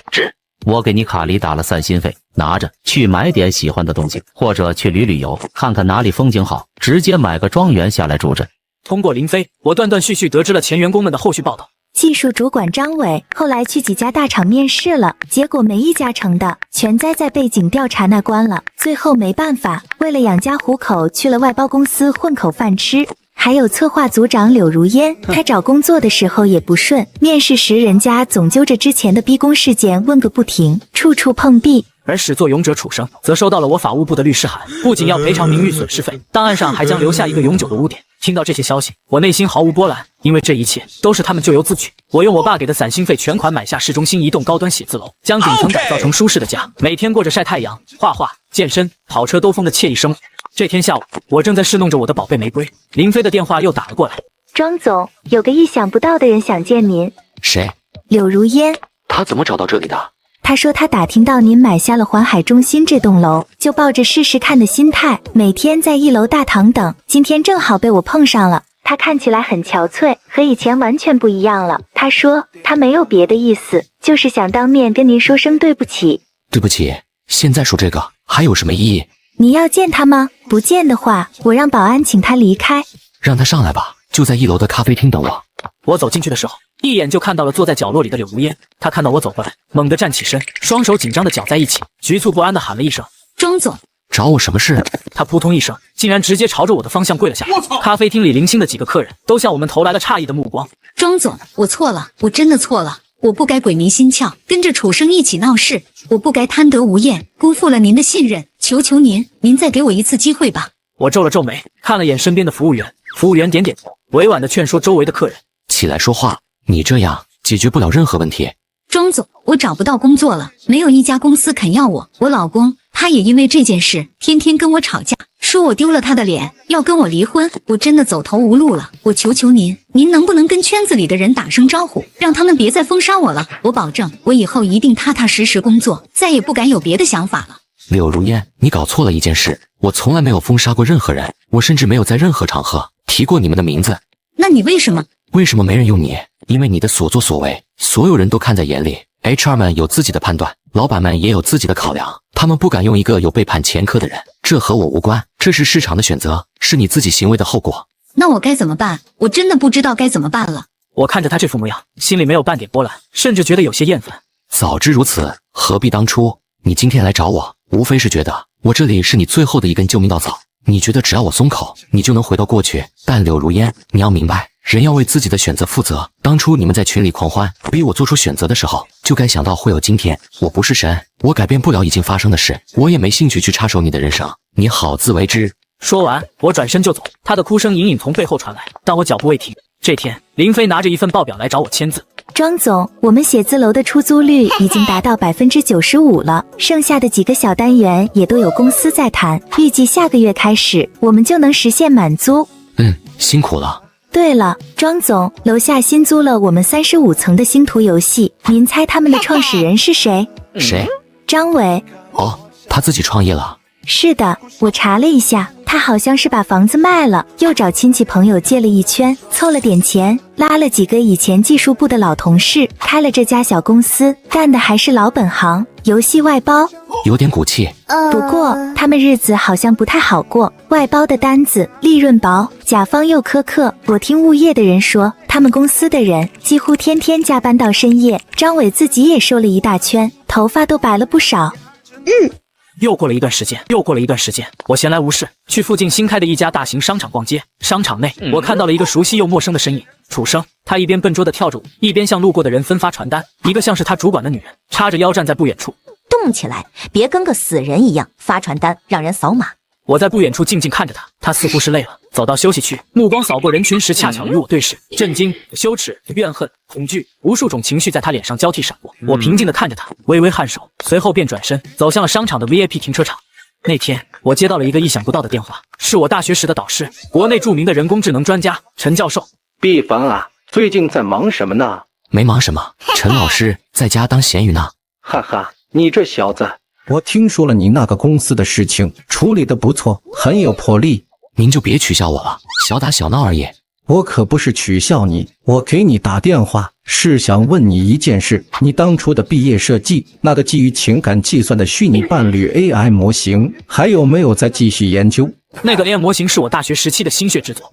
我给你卡里打了散心费，拿着去买点喜欢的东西，或者去旅游，看看哪里风景好，直接买个庄园下来住着。通过林飞，我断断续续得知了前员工们的后续报道。技术主管张伟后来去几家大厂面试了，结果没一家成的，全栽在背景调查那关了。最后没办法，为了养家糊口，去了外包公司混口饭吃。还有策划组长柳如烟，他找工作的时候也不顺，面试时人家总揪着之前的逼宫事件问个不停，处处碰壁。而始作俑者楚生则收到了我法务部的律师函，不仅要赔偿名誉损失费，档案上还将留下一个永久的污点。听到这些消息，我内心毫无波澜，因为这一切都是他们咎由自取。我用我爸给的散心费全款买下市中心一栋高端写字楼，将顶层改造成舒适的家，每天过着晒太阳、画画、健身、跑车兜风的惬意生活。这天下午，我正在侍弄着我的宝贝玫瑰，林飞的电话又打了过来。庄总，有个意想不到的人想见您。谁？柳如烟。他怎么找到这里的？他说他打听到您买下了环海中心这栋楼，就抱着试试看的心态，每天在1楼大堂等。今天正好被我碰上了，他看起来很憔悴，和以前完全不一样了。他说他没有别的意思，就是想当面跟您说声对不起。对不起，现在说这个还有什么意义？你要见他吗？不见的话，我让保安请他离开。让他上来吧，就在1楼的咖啡厅等我。我走进去的时候，一眼就看到了坐在角落里的柳如烟。她看到我走过来，猛地站起身，双手紧张地搅在一起，局促不安地喊了一声：“庄总，找我什么事？”她扑通一声，竟然直接朝着我的方向跪了下来。咖啡厅里零星的几个客人都向我们投来了诧异的目光。庄总，我错了，我真的错了，我不该鬼迷心窍，跟着楚生一起闹事，我不该贪得无厌，辜负了您的信任，求求您，您再给我一次机会吧。我皱了皱眉，看了眼身边的服务员，服务员点点头，委婉地劝说周围的客人起来说话，你这样解决不了任何问题。庄总，我找不到工作了，没有一家公司肯要我。我老公他也因为这件事天天跟我吵架，说我丢了他的脸，要跟我离婚。我真的走投无路了，我求求您，您能不能跟圈子里的人打声招呼，让他们别再封杀我了？我保证，我以后一定踏踏实实工作，再也不敢有别的想法了。柳如烟，你搞错了一件事，我从来没有封杀过任何人，我甚至没有在任何场合提过你们的名字。那你为什么没人用你？因为你的所作所为，所有人都看在眼里。HR 们有自己的判断，老板们也有自己的考量，他们不敢用一个有背叛前科的人，这和我无关，这是市场的选择，是你自己行为的后果。那我该怎么办？我真的不知道该怎么办了。我看着他这副模样，心里没有半点波澜，甚至觉得有些厌烦。早知如此，何必当初？你今天来找我，无非是觉得我这里是你最后的一根救命稻草。你觉得只要我松口，你就能回到过去，淡柳如烟。你要明白，人要为自己的选择负责。当初你们在群里狂欢，逼我做出选择的时候，就该想到会有今天。我不是神，我改变不了已经发生的事，我也没兴趣去插手你的人生，你好自为之。说完，我转身就走，他的哭声隐隐从背后传来，但我脚步未停。这天，林飞拿着一份报表来找我签字。庄总，我们写字楼的出租率已经达到95%了，剩下的几个小单元也都有公司在谈，预计下个月开始，我们就能实现满租。辛苦了。对了，庄总，楼下新租了我们35层的星图游戏，您猜他们的创始人是谁？谁？张伟。哦，他自己创业了。是的，我查了一下，他好像是把房子卖了，又找亲戚朋友借了一圈，凑了点钱，拉了几个以前技术部的老同事，开了这家小公司，干的还是老本行，游戏外包。有点骨气。不过他们日子好像不太好过，外包的单子利润薄，甲方又苛刻。我听物业的人说，他们公司的人几乎天天加班到深夜，张伟自己也瘦了一大圈，头发都白了不少。又过了一段时间，我闲来无事，去附近新开的一家大型商场逛街。商场内，我看到了一个熟悉又陌生的身影——楚生。他一边笨拙地跳着舞，一边向路过的人分发传单。一个像是他主管的女人，叉着腰站在不远处。动起来，别跟个死人一样发传单，让人扫码。我在不远处静静看着他，他似乎是累了，走到休息区，目光扫过人群时，恰巧与我对视。震惊、羞耻、怨恨、恐惧，无数种情绪在他脸上交替闪过。我平静地看着他，微微颔首，随后便转身走向了商场的 VIP 停车场。那天，我接到了一个意想不到的电话，是我大学时的导师，国内著名的人工智能专家陈教授。毕凡啊，最近在忙什么呢？没忙什么，陈老师在家当咸鱼呢。哈哈，你这小子，我听说了你那个公司的事情，处理得不错，很有魄力。您就别取笑我了，小打小闹而已。我可不是取笑你，我给你打电话是想问你一件事，你当初的毕业设计，那个基于情感计算的虚拟伴侣 AI 模型，还有没有再继续研究？那个 AI 模型是我大学时期的心血之作，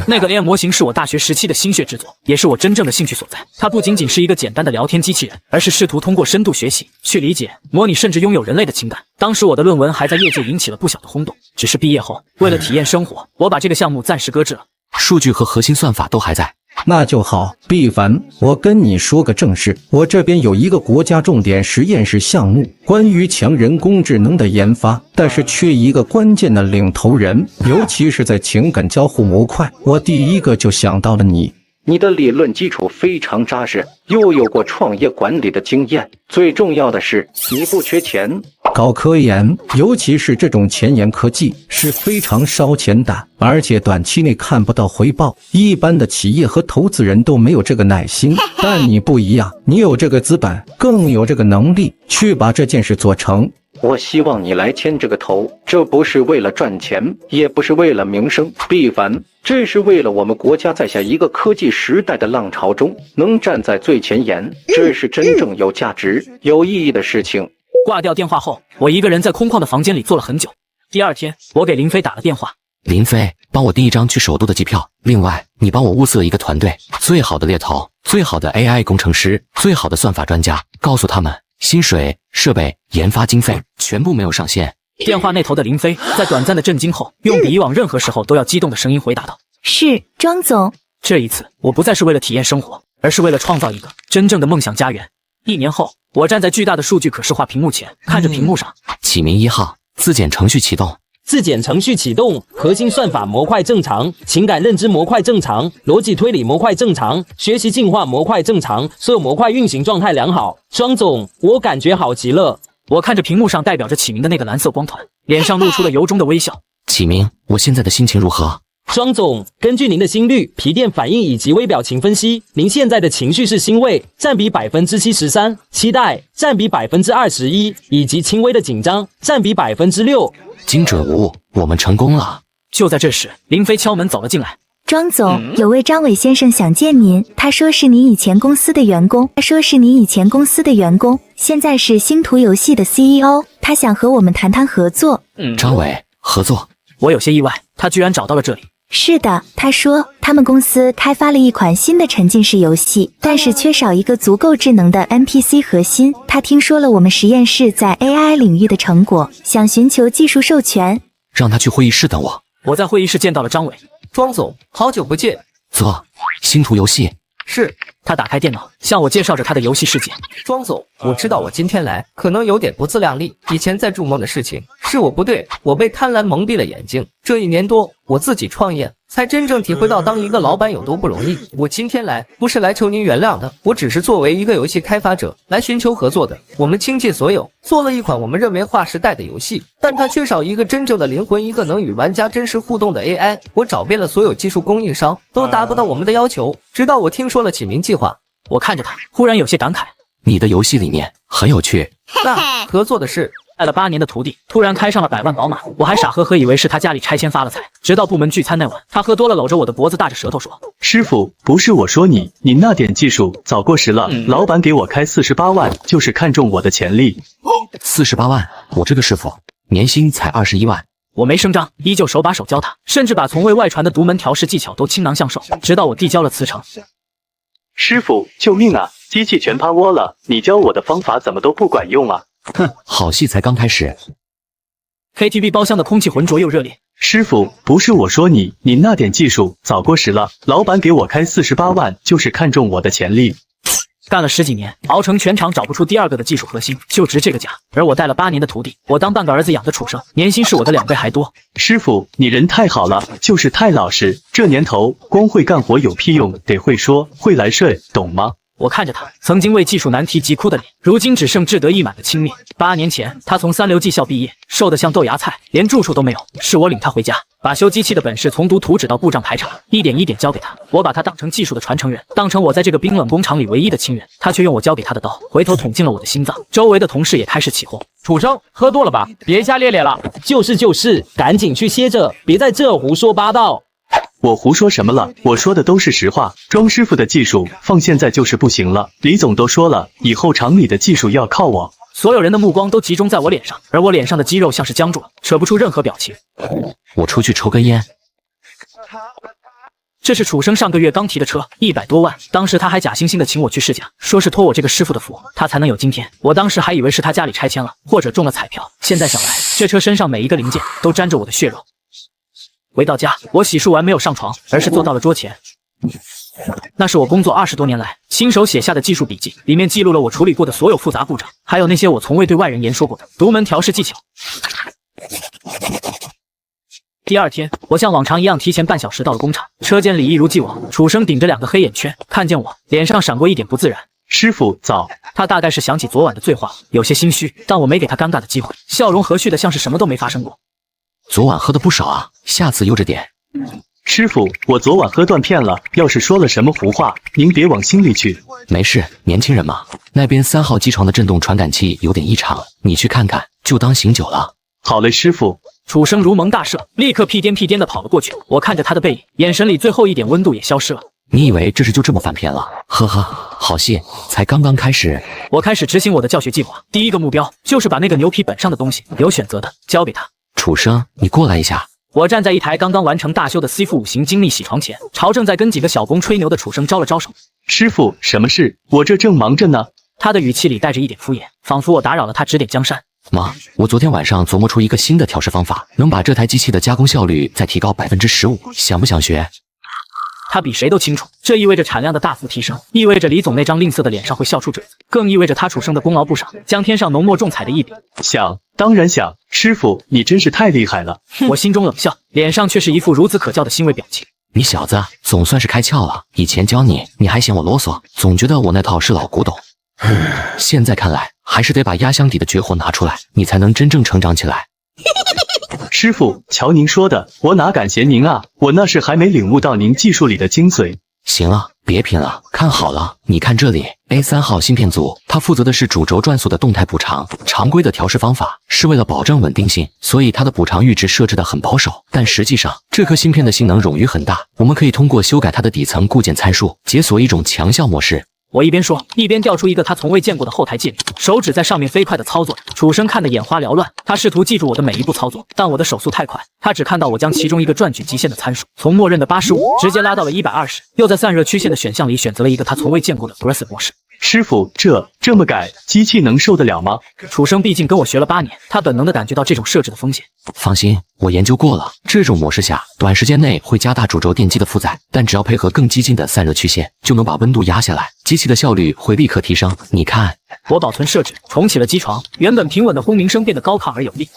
也是我真正的兴趣所在。它不仅仅是一个简单的聊天机器人，而是试图通过深度学习去理解、模拟，甚至拥有人类的情感。当时我的论文还在业界引起了不小的轰动，只是毕业后，为了体验生活，我把这个项目暂时搁置了。数据和核心算法都还在。那就好，毕凡，我跟你说个正事，我这边有一个国家重点实验室项目，关于强人工智能的研发，但是缺一个关键的领头人，尤其是在情感交互模块，我第一个就想到了你。你的理论基础非常扎实，又有过创业管理的经验，最重要的是你不缺钱。搞科研，尤其是这种前沿科技，是非常烧钱的，而且短期内看不到回报，一般的企业和投资人都没有这个耐心。但你不一样，你有这个资本，更有这个能力去把这件事做成。我希望你来牵这个头，这不是为了赚钱，也不是为了名声，毕凡，这是为了我们国家在下一个科技时代的浪潮中能站在最前沿，这是真正有价值、有意义的事情。挂掉电话后，我一个人在空旷的房间里坐了很久。第二天，我给林飞打了电话。林飞，帮我订一张去首都的机票。另外，你帮我物色一个团队，最好的猎头，最好的 AI 工程师，最好的算法专家，告诉他们薪水、设备、研发经费全部没有上限。电话那头的林飞在短暂的震惊后，用比以往任何时候都要激动的声音回答道：“是，庄总。”这一次，我不再是为了体验生活，而是为了创造一个真正的梦想家园。1年后，我站在巨大的数据可视化屏幕前，看着屏幕上启明1号自检程序启动。自检程序启动，核心算法模块正常，情感认知模块正常，逻辑推理模块正常，学习进化模块正常，所有模块运行状态良好。庄总，我感觉好极了。我看着屏幕上代表着启明的那个蓝色光团，脸上露出了由衷的微笑。启明，我现在的心情如何？庄总，根据您的心率、皮电反应以及微表情分析，您现在的情绪是欣慰，占比73%，期待占比21%，以及轻微的紧张占比6%。精准无误，我们成功了。就在这时，林飞敲门走了进来。庄总，有位张伟先生想见您，他说是你以前公司的员工，现在是星图游戏的 CEO， 他想和我们谈谈合作。张伟，合作？我有些意外，他居然找到了这里。是的，他说他们公司开发了一款新的沉浸式游戏，但是缺少一个足够智能的 NPC 核心。他听说了我们实验室在 AI 领域的成果，想寻求技术授权。让他去会议室等我。我在会议室见到了张伟。庄总，好久不见。泽，星图游戏。是。他打开电脑，向我介绍着他的游戏世界。庄总，我知道我今天来可能有点不自量力，以前在筑梦的事情是我不对，我被贪婪蒙蔽了眼睛。这1年多，我自己创业，才真正体会到当一个老板有多不容易。我今天来不是来求您原谅的，我只是作为一个游戏开发者来寻求合作的。我们倾尽所有，做了一款我们认为划时代的游戏，但它缺少一个真正的灵魂，一个能与玩家真实互动的 AI。我找遍了所有技术供应商，都达不到我们的要求。直到我听说了启明计划，我看着他，忽然有些感慨。你的游戏理念很有趣。那合作的事，带了8年的徒弟，突然开上了100万宝马，我还傻呵呵以为是他家里拆迁发了财。直到部门聚餐那晚，他喝多了，搂着我的脖子，大着舌头说：“师傅，不是我说你，你那点技术早过时了。老板给我开48万，就是看中我的潜力。48万，我这个师傅年薪才21万。”我没声张，依旧手把手教他，甚至把从未外传的独门调试技巧都倾囊相授，直到我递交了辞呈。师傅，救命啊！机器全趴窝了，你教我的方法怎么都不管用啊！哼，好戏才刚开始。KTV 包厢的空气浑浊又热烈。师傅，不是我说你，你那点技术早过时了。老板给我开48万，就是看中我的潜力。干了10几年，熬成全场找不出第2个的技术核心，就值这个价。而我带了8年的徒弟，我当半个儿子养的楚生，年薪是我的2倍还多。师傅，你人太好了，就是太老实。这年头，光会干活有屁用，得会说，会来事，懂吗？我看着他，曾经为技术难题急哭的脸，如今只剩志得意满的轻蔑。8年前，他从3流技校毕业，瘦得像豆芽菜，连住处都没有。是我领他回家，把修机器的本事从读图纸到布障排场，一点一点教给他。我把他当成技术的传承人，当成我在这个冰冷工厂里唯一的亲人。他却用我教给他的刀，回头捅进了我的心脏。周围的同事也开始起哄：“楚生，喝多了吧？别瞎咧咧了。”就是，赶紧去歇着，别在这胡说八道。我胡说什么了？我说的都是实话。庄师傅的技术放现在就是不行了。李总都说了，以后厂里的技术要靠我。所有人的目光都集中在我脸上，而我脸上的肌肉像是僵住了，扯不出任何表情。我出去抽根烟。这是楚生上个月刚提的车，100多万。当时他还假惺惺的请我去试驾，说是托我这个师傅的福，他才能有今天。我当时还以为是他家里拆迁了，或者中了彩票。现在想来，这车身上每一个零件都沾着我的血肉。回到家，我洗漱完没有上床，而是坐到了桌前。那是我工作20多年来亲手写下的技术笔记，里面记录了我处理过的所有复杂故障，还有那些我从未对外人言说过的独门调试技巧。第2天，我像往常一样提前半小时到了工厂，车间里一如既往，楚生顶着2个黑眼圈，看见我，脸上闪过一点不自然。师傅早。他大概是想起昨晚的醉话，有些心虚，但我没给他尴尬的机会，笑容和煦的像是什么都没发生过。昨晚喝的不少啊，下次悠着点。师傅，我昨晚喝断片了，要是说了什么胡话，您别往心里去。没事，年轻人嘛。那边3号机床的震动传感器有点异常，你去看看，就当醒酒了。好嘞，师傅。楚生如蒙大赦，立刻屁颠屁颠的跑了过去。我看着他的背影，眼神里最后一点温度也消失了。你以为这事就这么翻篇了？呵呵，好戏才刚刚开始。我开始执行我的教学计划，第1个目标就是把那个牛皮本上的东西，有选择的交给他。楚生，你过来一下。我站在一台刚刚完成大修的 C 负5型精密铣床前，朝正在跟几个小工吹牛的楚生招了招手。师傅，什么事？我这正忙着呢。他的语气里带着一点敷衍，仿佛我打扰了他指点江山。妈，我昨天晚上琢磨出一个新的调试方法，能把这台机器的加工效率再提高15%，想不想学？他比谁都清楚，这意味着产量的大幅提升，意味着李总那张吝啬的脸上会笑出褶子，更意味着他楚生的功劳不少，将添上浓墨重彩的一笔。想，当然想。师傅，你真是太厉害了。我心中冷笑，脸上却是一副孺子可教的欣慰表情。你小子总算是开窍了，以前教你，你还嫌我啰嗦，总觉得我那套是老古董。现在看来，还是得把压箱底的绝活拿出来，你才能真正成长起来。师傅，瞧您说的，我哪敢嫌您啊，我那是还没领悟到您技术里的精髓。行了，别拼了，看好了，你看这里 A3 号芯片组，它负责的是主轴转速的动态补偿。常规的调试方法是为了保证稳定性，所以它的补偿阈值设置的很保守。但实际上，这颗芯片的性能冗余很大，我们可以通过修改它的底层固件参数，解锁一种强效模式。我一边说，一边调出一个他从未见过的后台界面，手指在上面飞快地操作着。楚生看得眼花缭乱，他试图记住我的每一步操作，但我的手速太快，他只看到我将其中一个转举极限的参数从默认的85直接拉到了120，又在散热曲线的选项里选择了一个他从未见过的 Aggressive 模式。师傅，这么改，机器能受得了吗？楚生毕竟跟我学了8年，他本能地感觉到这种设置的风险。放心，我研究过了，这种模式下，短时间内会加大主轴电机的负载，但只要配合更激进的散热曲线，就能把温度压下来，机器的效率会立刻提升。你看，我保存设置，重启了机床，原本平稳的轰鸣声变得高亢而有力。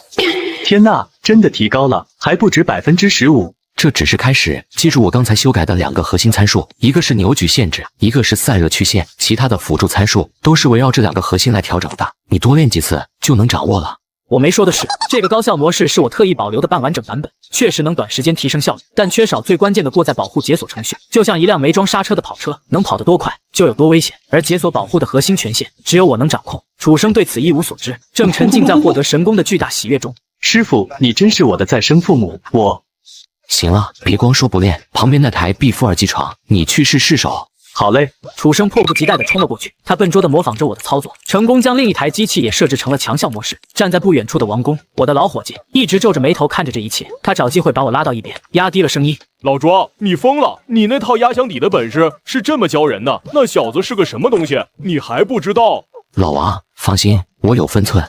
天呐，真的提高了，还不止15%。这只是开始，记住我刚才修改的2个核心参数，一个是扭矩限制，一个是散热曲线，其他的辅助参数都是围绕这2个核心来调整的。你多练几次就能掌握了。我没说的是，这个高效模式是我特意保留的半完整版本，确实能短时间提升效率，但缺少最关键的过载保护解锁程序。就像一辆没装刹车的跑车，能跑得多快就有多危险，而解锁保护的核心权限只有我能掌控。楚生对此一无所知，正沉浸在获得神功的巨大喜悦中。师傅，你真是我的再生父母，行了，别光说不练，旁边那台毕富尔机床，你去试手。好嘞！楚生迫不及待地冲了过去，他笨拙地模仿着我的操作，成功将另一台机器也设置成了强效模式。站在不远处的王宫，我的老伙计一直皱着眉头看着这一切，他找机会把我拉到一边，压低了声音：“老庄，你疯了！你那套压箱底的本事是这么教人的？那小子是个什么东西？你还不知道？”老王，放心，我有分寸。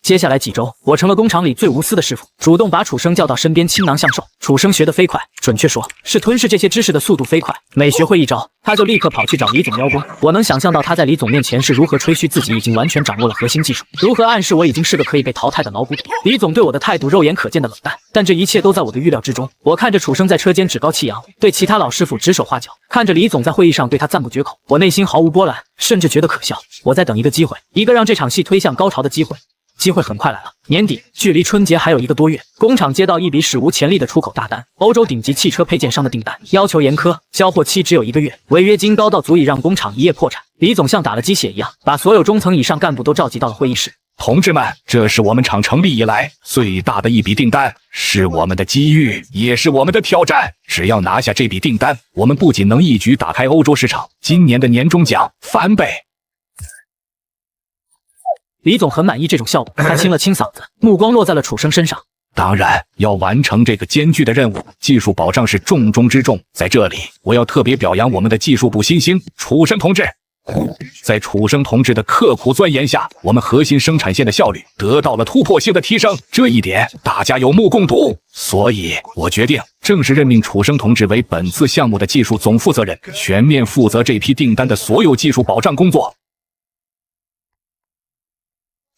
接下来几周，我成了工厂里最无私的师傅，主动把楚生叫到身边倾囊相授。楚生学得飞快，准确说是吞噬这些知识的速度飞快。每学会一招，他就立刻跑去找李总邀功。我能想象到他在李总面前是如何吹嘘自己已经完全掌握了核心技术，如何暗示我已经是个可以被淘汰的老古董。李总对我的态度肉眼可见的冷淡，但这一切都在我的预料之中。我看着楚生在车间趾高气扬，对其他老师傅指手画脚，看着李总在会议上对他赞不绝口，我内心毫无波澜，甚至觉得可笑。我在等一个机会，一个让这场戏推向高潮的机会。机会很快来了，年底距离春节还有1个多月，工厂接到一笔史无前例的出口大单，欧洲顶级汽车配件商的订单，要求严苛，交货期只有1个月，违约金高到足以让工厂一夜破产。李总像打了鸡血一样，把所有中层以上干部都召集到了会议室。同志们，这是我们厂成立以来最大的一笔订单，是我们的机遇，也是我们的挑战。只要拿下这笔订单，我们不仅能一举打开欧洲市场，今年的年终奖翻倍。李总很满意这种效果，他清了清嗓子，目光落在了楚生身上。当然，要完成这个艰巨的任务，技术保障是重中之重。在这里，我要特别表扬我们的技术部新星楚生同志。在楚生同志的刻苦钻研下，我们核心生产线的效率得到了突破性的提升，这一点大家有目共睹。所以，我决定正式任命楚生同志为本次项目的技术总负责人，全面负责这批订单的所有技术保障工作。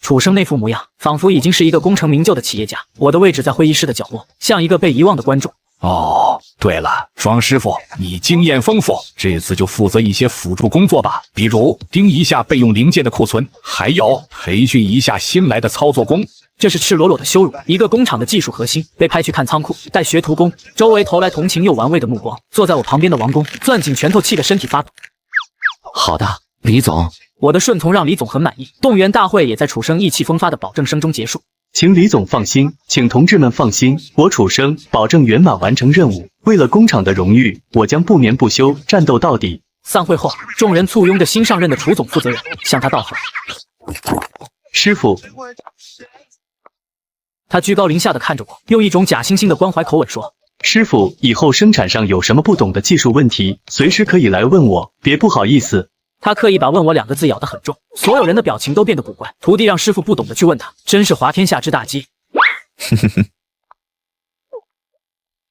楚生那副模样，仿佛已经是一个功成名就的企业家。我的位置在会议室的角落，像一个被遗忘的观众。哦，对了，庄师傅，你经验丰富，这次就负责一些辅助工作吧，比如盯一下备用零件的库存，还有培训一下新来的操作工。这是赤裸裸的羞辱！一个工厂的技术核心被派去看仓库，带学徒工，周围投来同情又玩味的目光。坐在我旁边的王工攥紧拳头，气得身体发抖。好的，李总。我的顺从让李总很满意，动员大会也在楚生意气风发的保证声中结束。请李总放心，请同志们放心，我楚生保证圆满完成任务。为了工厂的荣誉，我将不眠不休，战斗到底。散会后，众人簇拥着新上任的楚总负责人向他道贺。师傅，他居高临下的看着我，用一种假惺惺的关怀口吻说：“师傅，以后生产上有什么不懂的技术问题，随时可以来问我，别不好意思。”他刻意把“问我”2个字咬得很重，所有人的表情都变得古怪。徒弟让师傅不懂的去问他，真是滑天下之大稽。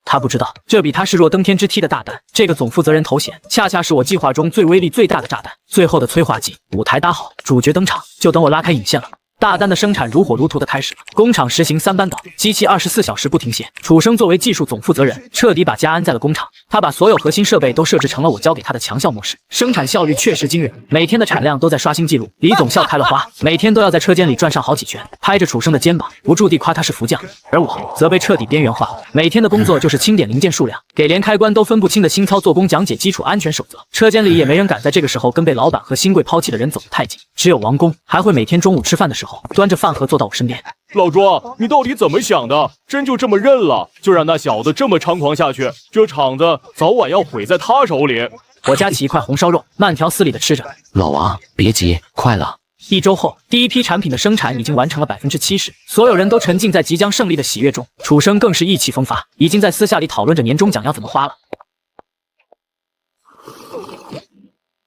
他不知道，这比他视若登天之梯的大单，这个总负责人头衔，恰恰是我计划中最威力最大的炸弹。最后的催化剂，舞台搭好，主角登场，就等我拉开引线了。大单的生产如火如荼的开始了，工厂实行3班倒，机器24小时不停歇。楚生作为技术总负责人，彻底把家安在了工厂。他把所有核心设备都设置成了我交给他的强效模式，生产效率确实惊人，每天的产量都在刷新记录。李总笑开了花，每天都要在车间里转上好几圈，拍着楚生的肩膀，不住地夸他是福将。而我则被彻底边缘化，每天的工作就是清点零件数量，给连开关都分不清的新操作工讲解基础安全守则。车间里也没人敢在这个时候跟被老板和新贵抛弃的人走得太近，只有王工还会每天中午吃饭的时候端着饭盒坐到我身边。老庄，你到底怎么想的？真就这么认了？就让那小子这么猖狂下去，这厂子早晚要毁在他手里。我夹起一块红烧肉，慢条斯理的吃着。老王，别急，快了。1周后，第一批产品的生产已经完成了70%，所有人都沉浸在即将胜利的喜悦中。楚生更是意气风发，已经在私下里讨论着年终奖要怎么花了。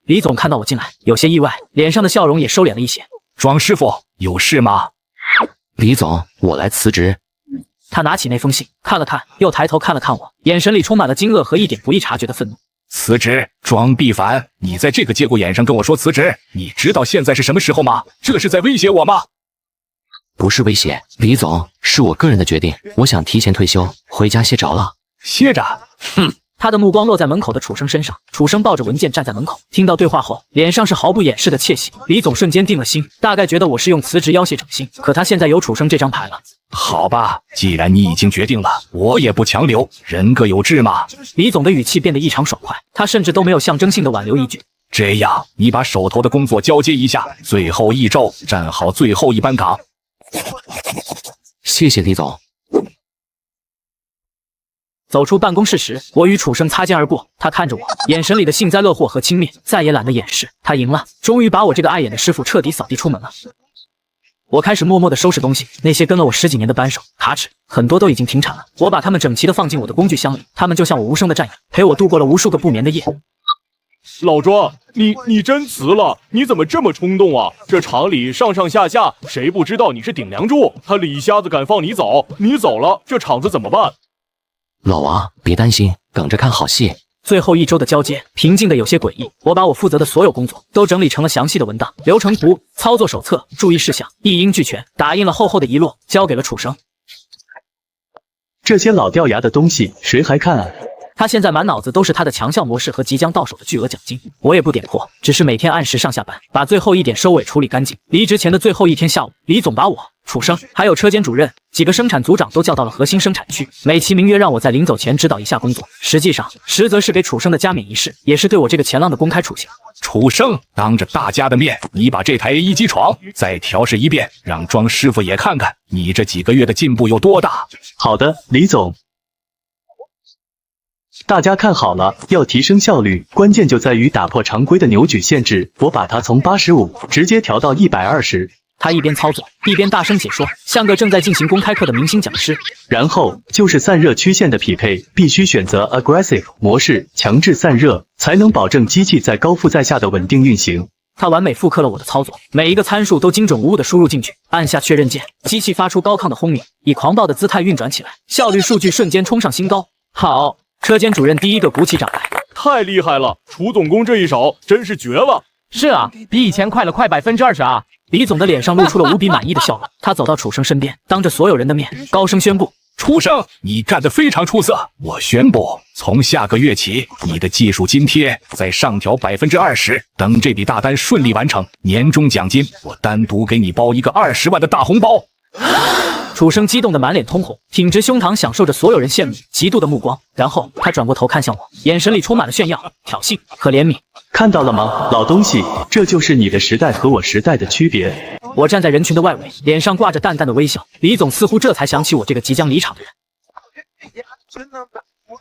李总看到我进来，有些意外，脸上的笑容也收敛了一些。庄师傅，有事吗？李总，我来辞职。他拿起那封信看了看，又抬头看了看我，眼神里充满了惊愕和一点不易察觉的愤怒。辞职？庄必凡，你在这个节骨眼上跟我说辞职，你知道现在是什么时候吗？这是在威胁我吗？不是威胁，李总，是我个人的决定，我想提前退休，回家歇着了。歇着？哼！他的目光落在门口的楚生身上，楚生抱着文件站在门口，听到对话后，脸上是毫不掩饰的窃喜。李总瞬间定了心，大概觉得我是用辞职要挟整心，可他现在有楚生这张牌了。好吧，既然你已经决定了，我也不强留，人各有志嘛。李总的语气变得异常爽快，他甚至都没有象征性的挽留一句。这样，你把手头的工作交接一下，最后1周站好最后一班岗。谢谢李总。走出办公室时，我与楚生擦肩而过，他看着我，眼神里的幸灾乐祸和轻蔑再也懒得掩饰。他赢了，终于把我这个碍眼的师傅彻底扫地出门了。我开始默默地收拾东西，那些跟了我10几年的扳手、卡尺，很多都已经停产了。我把它们整齐地放进我的工具箱里，他们就像我无声的战友，陪我度过了无数个不眠的夜。老庄，你真辞了？你怎么这么冲动啊？这厂里上上下下，谁不知道你是顶梁柱？他李瞎子敢放你走，你走了，这厂子怎么办？老王，别担心，等着看好戏。最后1周的交接，平静的有些诡异。我把我负责的所有工作都整理成了详细的文档、流程图、操作手册、注意事项，一应俱全，打印了厚厚的一摞，交给了楚生。这些老掉牙的东西，谁还看啊？他现在满脑子都是他的强效模式和即将到手的巨额奖金，我也不点破，只是每天按时上下班，把最后一点收尾处理干净。离职前的最后一天下午，李总把我、楚生还有车间主任几个生产组长都叫到了核心生产区，美其名曰让我在临走前指导一下工作，实则是给楚生的加冕仪式，也是对我这个前浪的公开处刑。楚生，当着大家的面，你把这台 A1 机床再调试一遍，让庄师傅也看看你这几个月的进步有多大。好的，李总。大家看好了，要提升效率，关键就在于打破常规的扭矩限制。我把它从85直接调到120。他一边操作一边大声解说，像个正在进行公开课的明星讲师。然后就是散热曲线的匹配，必须选择 Aggressive 模式，强制散热，才能保证机器在高负载下的稳定运行。他完美复刻了我的操作，每一个参数都精准无误地输入进去，按下确认键，机器发出高亢的轰鸣，以狂暴的姿态运转起来，效率数据瞬间冲上新高。好！车间主任第一个鼓起掌来，太厉害了！楚总工这一手真是绝了。是啊，比以前快了快20%啊！李总的脸上露出了无比满意的笑容，他走到楚生身边，当着所有人的面高声宣布：楚生，你干得非常出色！我宣布，从下个月起，你的技术津贴再上调20%。等这笔大单顺利完成，年终奖金我单独给你包一个20万的大红包。楚生激动得满脸通红，挺直胸膛，享受着所有人羡慕、嫉妒的目光。然后他转过头看向我，眼神里充满了炫耀、挑衅和怜悯。看到了吗，老东西，这就是你的时代和我时代的区别。我站在人群的外围，脸上挂着淡淡的微笑。李总似乎这才想起我这个即将离场的人。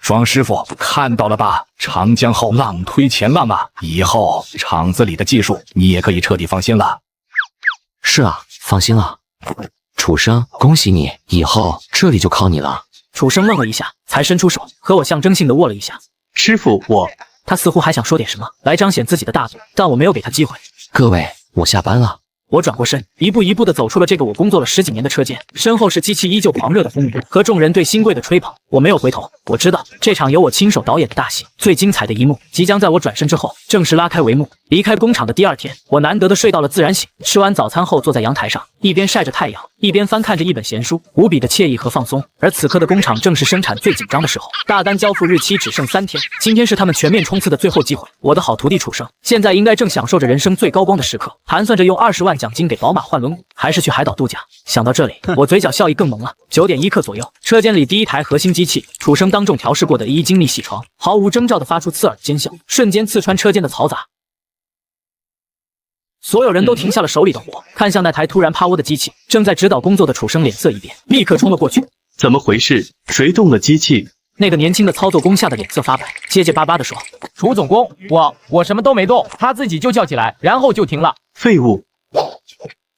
庄师傅，看到了吧？长江后浪推前浪啊！以后厂子里的技术你也可以彻底放心了。是啊，放心了。楚生，恭喜你，以后这里就靠你了。楚生愣了一下，才伸出手和我象征性的握了一下。师傅，他似乎还想说点什么来彰显自己的大度，但我没有给他机会。各位，我下班了。我转过身，一步一步地走出了这个我工作了10几年的车间，身后是机器依旧狂热的轰鸣和众人对新贵的吹捧。我没有回头，我知道这场由我亲手导演的大戏，最精彩的一幕即将在我转身之后正式拉开帷幕。离开工厂的第2天，我难得的睡到了自然醒。吃完早餐后，坐在阳台上，一边晒着太阳，一边翻看着一本闲书，无比的惬意和放松。而此刻的工厂正是生产最紧张的时候，大单交付日期只剩3天，今天是他们全面冲刺的最后机会。我的好徒弟楚生，现在应该正享受着人生最高光的时刻，盘算着用20万奖金给宝马换轮毂，还是去海岛度假。想到这里，我嘴角笑意更萌了。9点1刻左右，车间里第一台核心机器，楚生当众调试过的A1精密铣床，毫无征兆地发出刺耳的尖笑，瞬间刺穿车间的嘈杂。所有人都停下了手里的活，看向那台突然趴窝的机器。正在指导工作的楚生脸色一变，立刻冲了过去。怎么回事？谁动了机器？那个年轻的操作工吓得脸色发白，结结巴巴地说：“楚总工，我什么都没动，他自己就叫起来，然后就停了。”废物！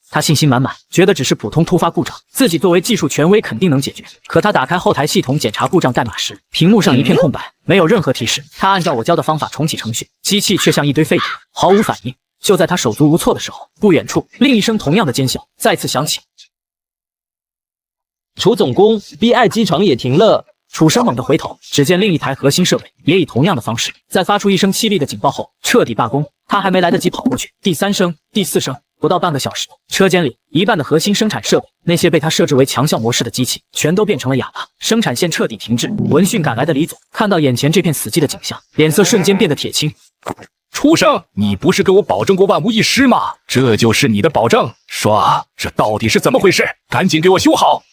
他信心满满，觉得只是普通突发故障，自己作为技术权威肯定能解决。可他打开后台系统检查故障代码时，屏幕上一片空白，没有任何提示。他按照我教的方法重启程序，机器却像一堆废铁，毫无反应。就在他手足无措的时候，不远处另一声同样的尖叫再次响起。楚总工 ，BI 机床也停了。楚生猛地回头，只见另一台核心设备也以同样的方式，在发出一声凄厉的警报后彻底罢工。他还没来得及跑过去，第3声、第4声，不到半个小时，车间里一半的核心生产设备，那些被他设置为强效模式的机器，全都变成了哑巴，生产线彻底停滞。闻讯赶来的李总看到眼前这片死寂的景象，脸色瞬间变得铁青。楚生，你不是给我保证过万无一失吗？这就是你的保证？说，这到底是怎么回事？赶紧给我修好！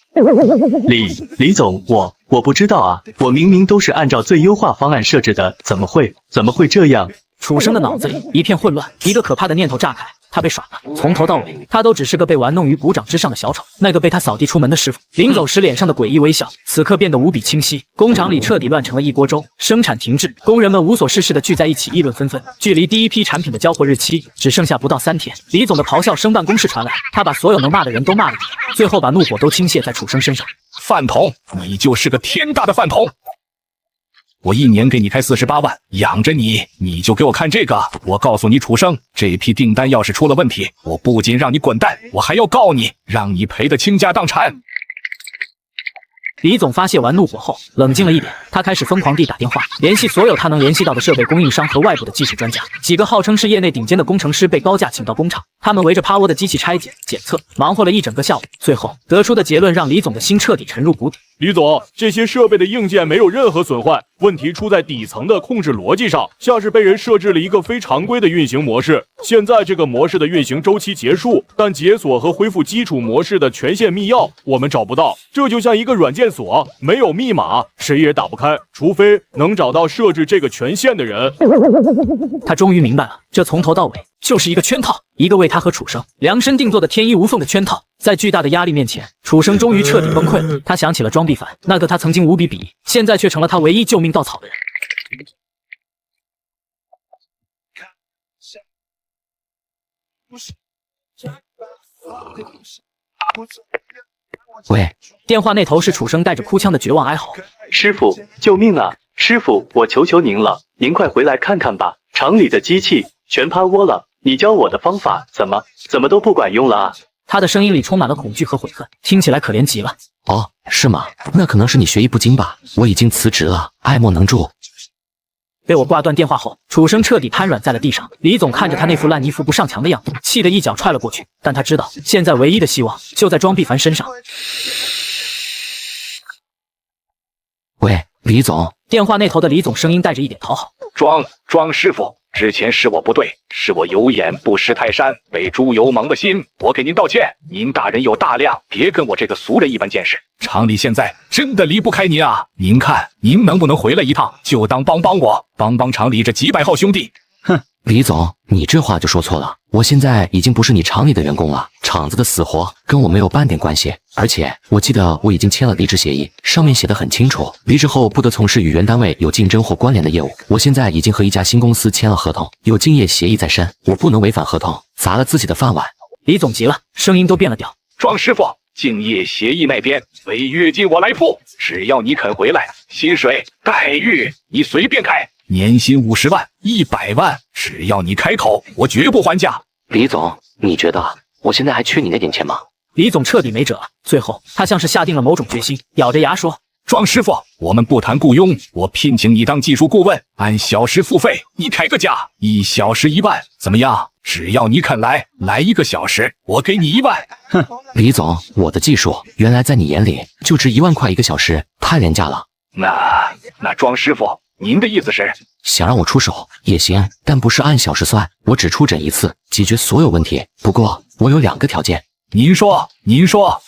李总，我不知道啊，我明明都是按照最优化方案设置的，怎么会这样？楚生的脑子里一片混乱，一个可怕的念头炸开，他被耍了。从头到尾，他都只是个被玩弄于股掌之上的小丑，那个被他扫地出门的师傅。临走时脸上的诡异微笑，此刻变得无比清晰。工厂里彻底乱成了一锅粥，生产停滞，工人们无所事事的聚在一起议论纷纷。距离第一批产品的交货日期只剩下不到3天，李总的咆哮声办公室传来，他把所有能骂的人都骂了一遍，最后把怒火都倾泻在楚生身上。饭桶，你就是个天大的饭桶！我一年给你开48万，养着你，你就给我看这个！我告诉你，楚生，这批订单要是出了问题，我不仅让你滚蛋，我还要告你，让你赔得倾家荡产！李总发泄完怒火后，冷静了一点，他开始疯狂地打电话，联系所有他能联系到的设备供应商和外部的技术专家。几个号称是业内顶尖的工程师被高价请到工厂，他们围着趴窝的机器拆解、检测，忙活了一整个下午。最后得出的结论让李总的心彻底沉入谷底。李总，这些设备的硬件没有任何损坏，问题出在底层的控制逻辑上，像是被人设置了一个非常规的运行模式。现在这个模式的运行周期结束，但解锁和恢复基础模式的权限密钥我们找不到，这就像一个软件锁，没有密码，谁也打不开，除非能找到设置这个权限的人。他终于明白了，这从头到尾就是一个圈套，一个为他和楚生量身定做的天衣无缝的圈套。在巨大的压力面前，楚生终于彻底崩溃了。他想起了庄必凡，那个他曾经无比鄙夷，现在却成了他唯一救命稻草的人。喂，电话那头是楚生带着哭腔的绝望哀嚎：“师傅，救命啊！师傅，我求求您了，您快回来看看吧，厂里的机器全趴窝了，你教我的方法怎么都不管用了啊！”他的声音里充满了恐惧和悔恨，听起来可怜极了。哦，是吗？那可能是你学艺不精吧。我已经辞职了，爱莫能助。被我挂断电话后，楚生彻底瘫软在了地上。李总看着他那副烂泥扶不上墙的样子，气得一脚踹了过去。但他知道，现在唯一的希望就在庄必凡身上。喂，李总。电话那头的李总声音带着一点讨好：“庄师傅。之前是我不对，是我有眼不识泰山，被猪油蒙的心，我给您道歉。您大人有大量，别跟我这个俗人一般见识。厂里现在真的离不开您啊！您看，您能不能回来一趟，就当帮我，帮厂里这几百号兄弟。”哼，李总，你这话就说错了。我现在已经不是你厂里的员工了，厂子的死活跟我没有半点关系。而且我记得我已经签了离职协议，上面写得很清楚，离职后不得从事与原单位有竞争或关联的业务。我现在已经和一家新公司签了合同，有竞业协议在身，我不能违反合同，砸了自己的饭碗。李总急了，声音都变了调：“庄师傅，竞业协议那边违约金我来付，只要你肯回来，薪水待遇你随便开。年薪50万、100万，只要你开口，我绝不还价。”李总，你觉得我现在还缺你那点钱吗？李总彻底没辙了。最后，他像是下定了某种决心，咬着牙说：“庄师傅，我们不谈雇佣，我聘请你当技术顾问，按小时付费，你开个价，1小时1万，怎么样？只要你肯来1个小时，我给你1万。”哼，李总，我的技术原来在你眼里就值1万块1个小时，太廉价了。那庄师傅，您的意思是想让我出手也行，但不是按小时算，我只出诊一次，解决所有问题。不过我有2个条件。您说，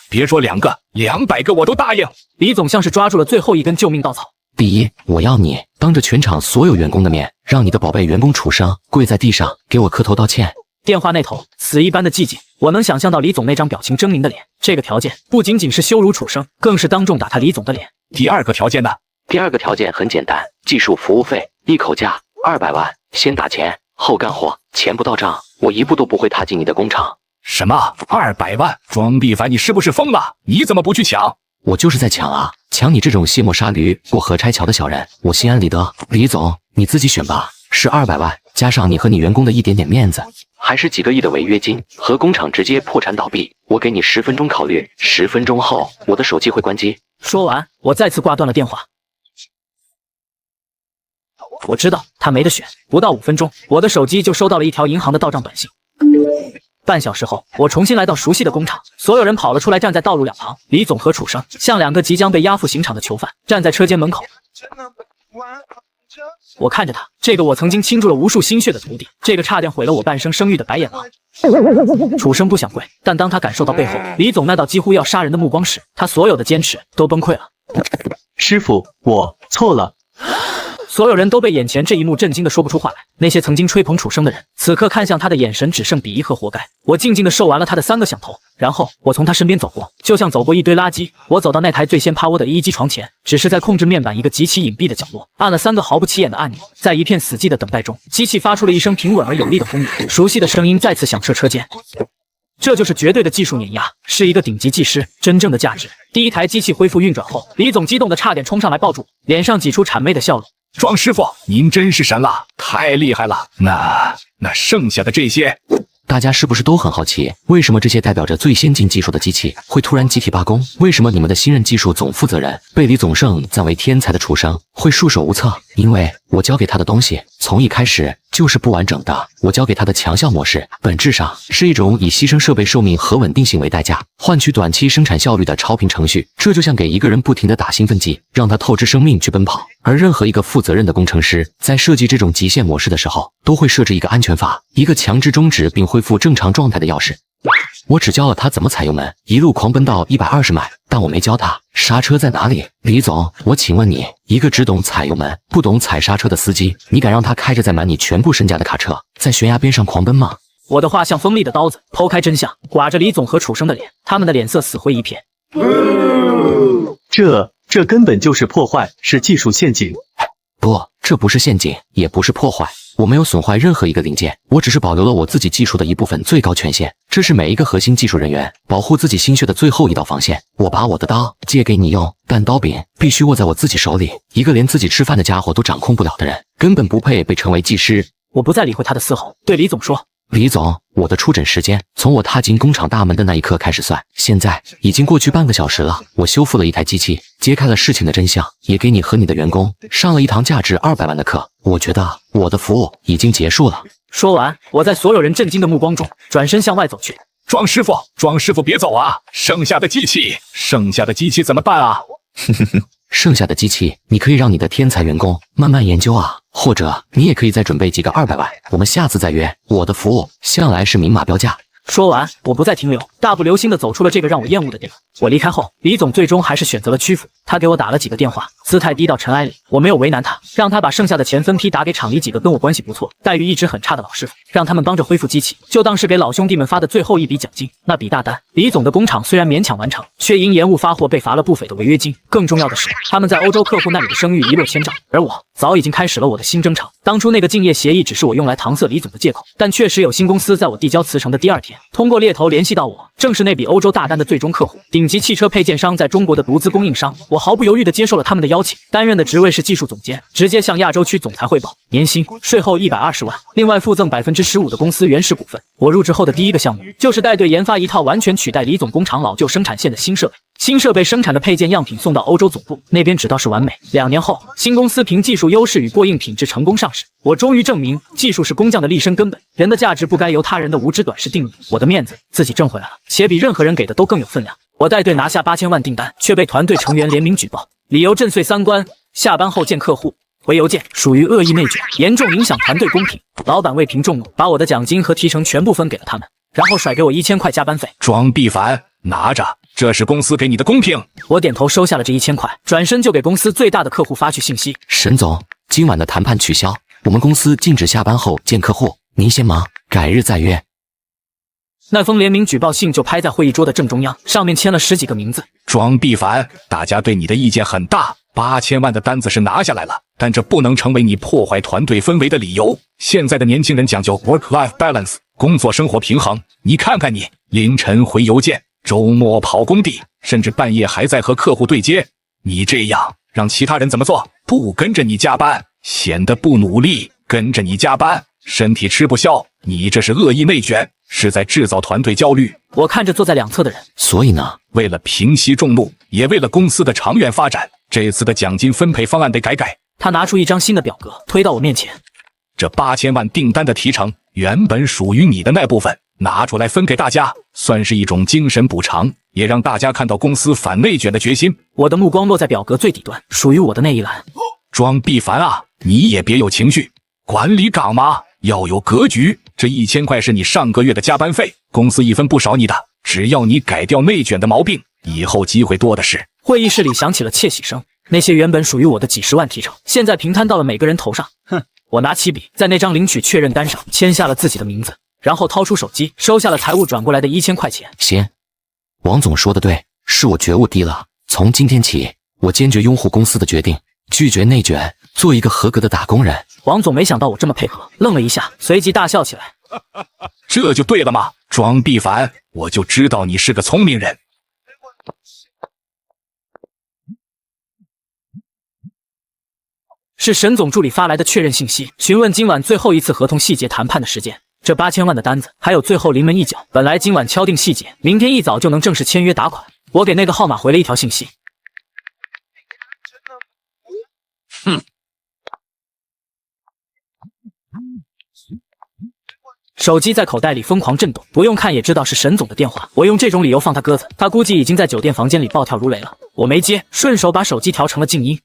别说2个，200个我都答应。李总像是抓住了最后一根救命稻草。第一，我要你当着全场所有员工的面，让你的宝贝员工楚生跪在地上给我磕头道歉。电话那头死一般的寂静，我能想象到李总那张表情狰狞的脸。这个条件不仅仅是羞辱楚生，更是当众打他李总的脸。第2个条件呢？第二个条件很简单，技术服务费一口价200万，先打钱后干活，钱不到账，我一步都不会踏进你的工厂。什么200万？庄必凡，你是不是疯了？你怎么不去抢？我就是在抢啊！抢你这种卸磨杀驴过河拆桥的小人，我心安理得。李总，你自己选吧，是200万，加上你和你员工的一点点面子，还是几个亿的违约金，和工厂直接破产倒闭？我给你10分钟考虑，10分钟后我的手机会关机。说完，我再次挂断了电话。我知道他没得选，不到5分钟，我的手机就收到了一条银行的到账短信。半小时后，我重新来到熟悉的工厂，所有人跑了出来，站在道路两旁。李总和楚生像2个即将被押赴刑场的囚犯，站在车间门口。我看着他，这个我曾经倾注了无数心血的徒弟，这个差点毁了我半生声誉的白眼狼。楚生不想跪，但当他感受到背后李总那道几乎要杀人的目光时，他所有的坚持都崩溃了。师傅，我错了。所有人都被眼前这一幕震惊的说不出话来。那些曾经吹捧楚生的人，此刻看向他的眼神只剩鄙夷和活该。我静静的受完了他的3个响头，然后我从他身边走过，就像走过一堆垃圾。我走到那台最先趴窝的衣机床前，只是在控制面板一个极其隐蔽的角落，按了3个毫不起眼的按钮。在一片死寂的等待中，机器发出了一声平稳而有力的轰鸣，熟悉的声音再次响彻车间。这就是绝对的技术碾压，是一个顶级技师真正的价值。第一台机器恢复运转后，李总激动的差点冲上来抱住，脸上挤出谄媚的笑容。庄师傅，您真是神了，太厉害了！那剩下的这些，大家是不是都很好奇，为什么这些代表着最先进技术的机器会突然集体罢工？为什么你们的新任技术总负责人被李总胜赞为天才的楚生会束手无策？因为我交给他的东西从一开始就是不完整的。我交给他的强效模式，本质上是一种以牺牲设备寿命和稳定性为代价，换取短期生产效率的超频程序。这就像给一个人不停地打兴奋剂，让他透支生命去奔跑。而任何一个负责任的工程师，在设计这种极限模式的时候，都会设置一个安全阀，一个强制终止并恢复正常状态的钥匙。我只教了他怎么踩油门，一路狂奔到120迈，但我没教他刹车在哪里。李总，我请问你，一个只懂踩油门不懂踩刹车的司机，你敢让他开着载满你全部身价的卡车在悬崖边上狂奔吗？我的话像锋利的刀子，剖开真相，刮着李总和楚生的脸，他们的脸色死灰一片。这根本就是破坏，是技术陷阱。不，这不是陷阱，也不是破坏。我没有损坏任何一个零件，我只是保留了我自己技术的一部分最高权限。这是每一个核心技术人员保护自己心血的最后一道防线。我把我的刀借给你用，但刀柄必须握在我自己手里。一个连自己吃饭的家伙都掌控不了的人，根本不配被称为技师。我不再理会他的嘶吼，对李总说：李总，我的出诊时间从我踏进工厂大门的那一刻开始算，现在已经过去半个小时了。我修复了一台机器，揭开了事情的真相，也给你和你的员工上了一堂价值200万的课。我觉得我的服务已经结束了。说完，我在所有人震惊的目光中转身向外走去。庄师傅别走啊！剩下的机器怎么办啊？剩下的机器，你可以让你的天才员工慢慢研究啊，或者你也可以再准备几个200万，我们下次再约。我的服务向来是明码标价。说完，我不再停留，大步流星地走出了这个让我厌恶的地方。我离开后，李总最终还是选择了屈服。他给我打了几个电话，姿态低到尘埃里。我没有为难他，让他把剩下的钱分批打给厂里几个跟我关系不错、待遇一直很差的老师傅，让他们帮着恢复机器，就当是给老兄弟们发的最后一笔奖金。那笔大单，李总的工厂虽然勉强完成，却因延误发货被罚了不菲的违约金。更重要的是，他们在欧洲客户那里的声誉一落千丈，而我早已经开始了我的新征程。当初那个竞业协议只是我用来搪塞李总的借口，但确实有新公司在我递交辞呈的第2天，通过猎头联系到我，正是那笔欧洲大单的最终客户，顶级汽车配件商在中国的独资供应商。我毫不犹豫地接受了他们的邀请，担任的职位是技术总监，直接向亚洲区总裁汇报，年薪税后120万，另外附赠15%的公司原始股份。我入职后的第一个项目就是带队研发一套完全取代李总工厂老旧生产线的新设备。新设备生产的配件样品送到欧洲总部，那边指倒是完美。2年后，新公司凭技术优势与过硬品质成功上市。我终于证明，技术是工匠的立身根本，人的价值不该由他人的无知短视定义。我的面子自己挣回来了，且比任何人给的都更有分量。我带队拿下8000万订单，却被团队成员联名举报，理由震碎3观，下班后见客户。回邮件属于恶意内卷，严重影响团队公平。老板为平众怒，把我的奖金和提成全部分给了他们，然后甩给我1000块加班费。庄必凡，拿着，这是公司给你的公平。我点头收下了这1000块，转身就给公司最大的客户发去信息：沈总，今晚的谈判取消，我们公司禁止下班后见客户，您先忙，改日再约。那封联名举报信就拍在会议桌的正中央，上面签了10几个名字。庄必凡，大家对你的意见很大， 8000万的单子是拿下来了，但这不能成为你破坏团队氛围的理由。现在的年轻人讲究 work-life balance， 工作生活平衡。你看看你，凌晨回邮件，周末跑工地，甚至半夜还在和客户对接。你这样让其他人怎么做？不跟着你加班，显得不努力；跟着你加班，身体吃不消。你这是恶意内卷，是在制造团队焦虑。我看着坐在两侧的人，所以呢，为了平息众怒，也为了公司的长远发展，这次的奖金分配方案得改改。他拿出一张新的表格推到我面前，这8000万订单的提成原本属于你的那部分，拿出来分给大家，算是一种精神补偿，也让大家看到公司反内卷的决心。我的目光落在表格最底端，属于我的那一栏。庄必凡啊，你也别有情绪，管理岗嘛，要有格局。这1000块是你上个月的加班费，公司一分不少你的。只要你改掉内卷的毛病，以后机会多的是。会议室里响起了窃喜声，那些原本属于我的几10万提成，现在平摊到了每个人头上。哼！我拿起笔，在那张领取确认单上签下了自己的名字，然后掏出手机，收下了财务转过来的1000块钱。行，王总说的对，是我觉悟低了。从今天起，我坚决拥护公司的决定，拒绝内卷，做一个合格的打工人。王总没想到我这么配合，愣了一下，随即大笑起来。这就对了嘛，庄必凡，我就知道你是个聪明人。是沈总助理发来的确认信息，询问今晚最后一次合同细节谈判的时间。这8000万的单子还有最后临门一脚，本来今晚敲定细节，明天一早就能正式签约打款。我给那个号码回了一条信息。哼。手机在口袋里疯狂震动，不用看也知道是沈总的电话。我用这种理由放他鸽子，他估计已经在酒店房间里暴跳如雷了。我没接，顺手把手机调成了静音。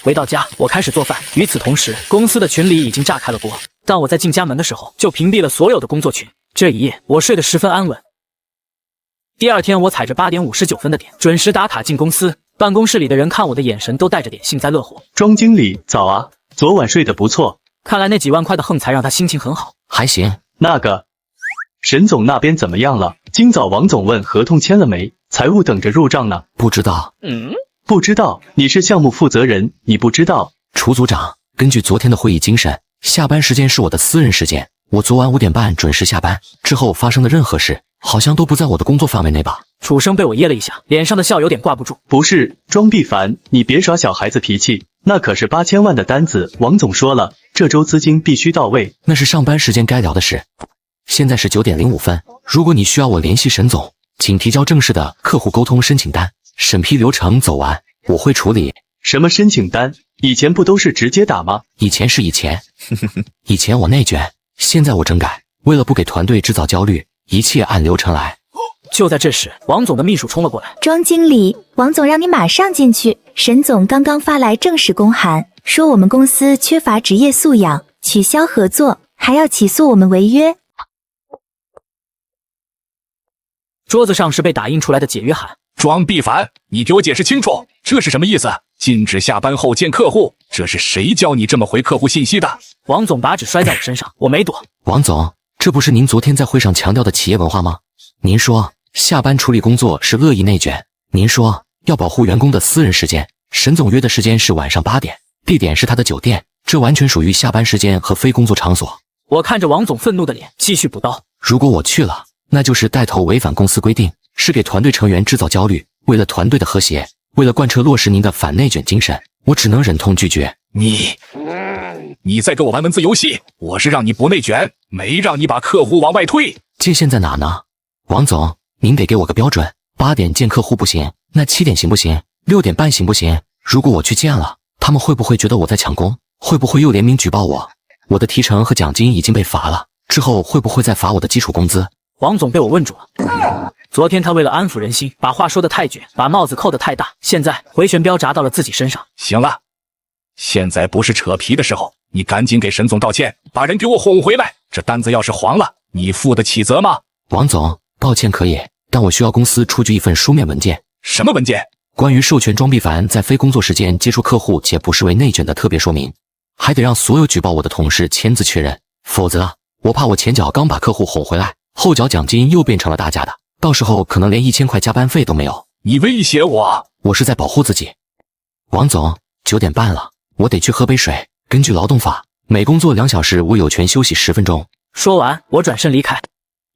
回到家，我开始做饭。与此同时，公司的群里已经炸开了锅。当我在进家门的时候，就屏蔽了所有的工作群。这一夜，我睡得十分安稳。第二天，我踩着8点59分的点，准时打卡进公司。办公室里的人看我的眼神都带着点幸灾乐祸。庄经理，早啊，昨晚睡得不错。看来那几万块的横财让他心情很好。还行。那个，沈总那边怎么样了？今早王总问合同签了没，财务等着入账呢。不知道。不知道？你是项目负责人，你不知道？楚组长，根据昨天的会议精神，下班时间是我的私人时间。我昨晚5点半准时下班，之后发生的任何事，好像都不在我的工作范围内吧？楚生被我噎了一下，脸上的笑有点挂不住。不是，庄必凡，你别耍小孩子脾气，那可是8000万的单子，王总说了，这周资金必须到位。那是上班时间该聊的事。现在是9点05分，如果你需要我联系沈总，请提交正式的客户沟通申请单，审批流程走完，我会处理。什么申请单？以前不都是直接打吗？以前是以前，以前我内卷，现在我整改。为了不给团队制造焦虑，一切按流程来。就在这时，王总的秘书冲了过来。庄经理，王总让你马上进去。沈总刚刚发来正式公函，说我们公司缺乏职业素养，取消合作，还要起诉我们违约。桌子上是被打印出来的解约函。庄必凡，你给我解释清楚，这是什么意思？禁止下班后见客户，这是谁教你这么回客户信息的？王总把纸摔在我身上，我没躲。王总，这不是您昨天在会上强调的企业文化吗？您说下班处理工作是恶意内卷，您说要保护员工的私人时间。沈总约的时间是晚上8点，地点是他的酒店，这完全属于下班时间和非工作场所。我看着王总愤怒的脸，继续补刀。如果我去了，那就是带头违反公司规定，是给团队成员制造焦虑。为了团队的和谐，为了贯彻落实您的反内卷精神，我只能忍痛拒绝。你在跟我玩文字游戏，我是让你不内卷，没让你把客户往外推。界限在哪呢？王总，您得给我个标准，8点见客户不行，那7点行不行？6点半行不行？如果我去见了，他们会不会觉得我在抢功？会不会又联名举报我？我的提成和奖金已经被罚了，之后会不会再罚我的基础工资？王总被我问住了。昨天他为了安抚人心，把话说得太卷，把帽子扣得太大，现在回旋镖砸到了自己身上。行了，现在不是扯皮的时候，你赶紧给沈总道歉，把人给我哄回来。这单子要是黄了，你负得起责吗？王总，道歉可以，但我需要公司出具一份书面文件。什么文件？关于授权庄必凡在非工作时间接触客户且不视为内卷的特别说明，还得让所有举报我的同事签字确认，否则我怕我前脚刚把客户哄回来，后脚奖金又变成了大家的，到时候可能连1000块加班费都没有。你威胁我？我是在保护自己。王总，9点半了，我得去喝杯水。根据劳动法，每工作2小时，我有权休息10分钟。说完，我转身离开。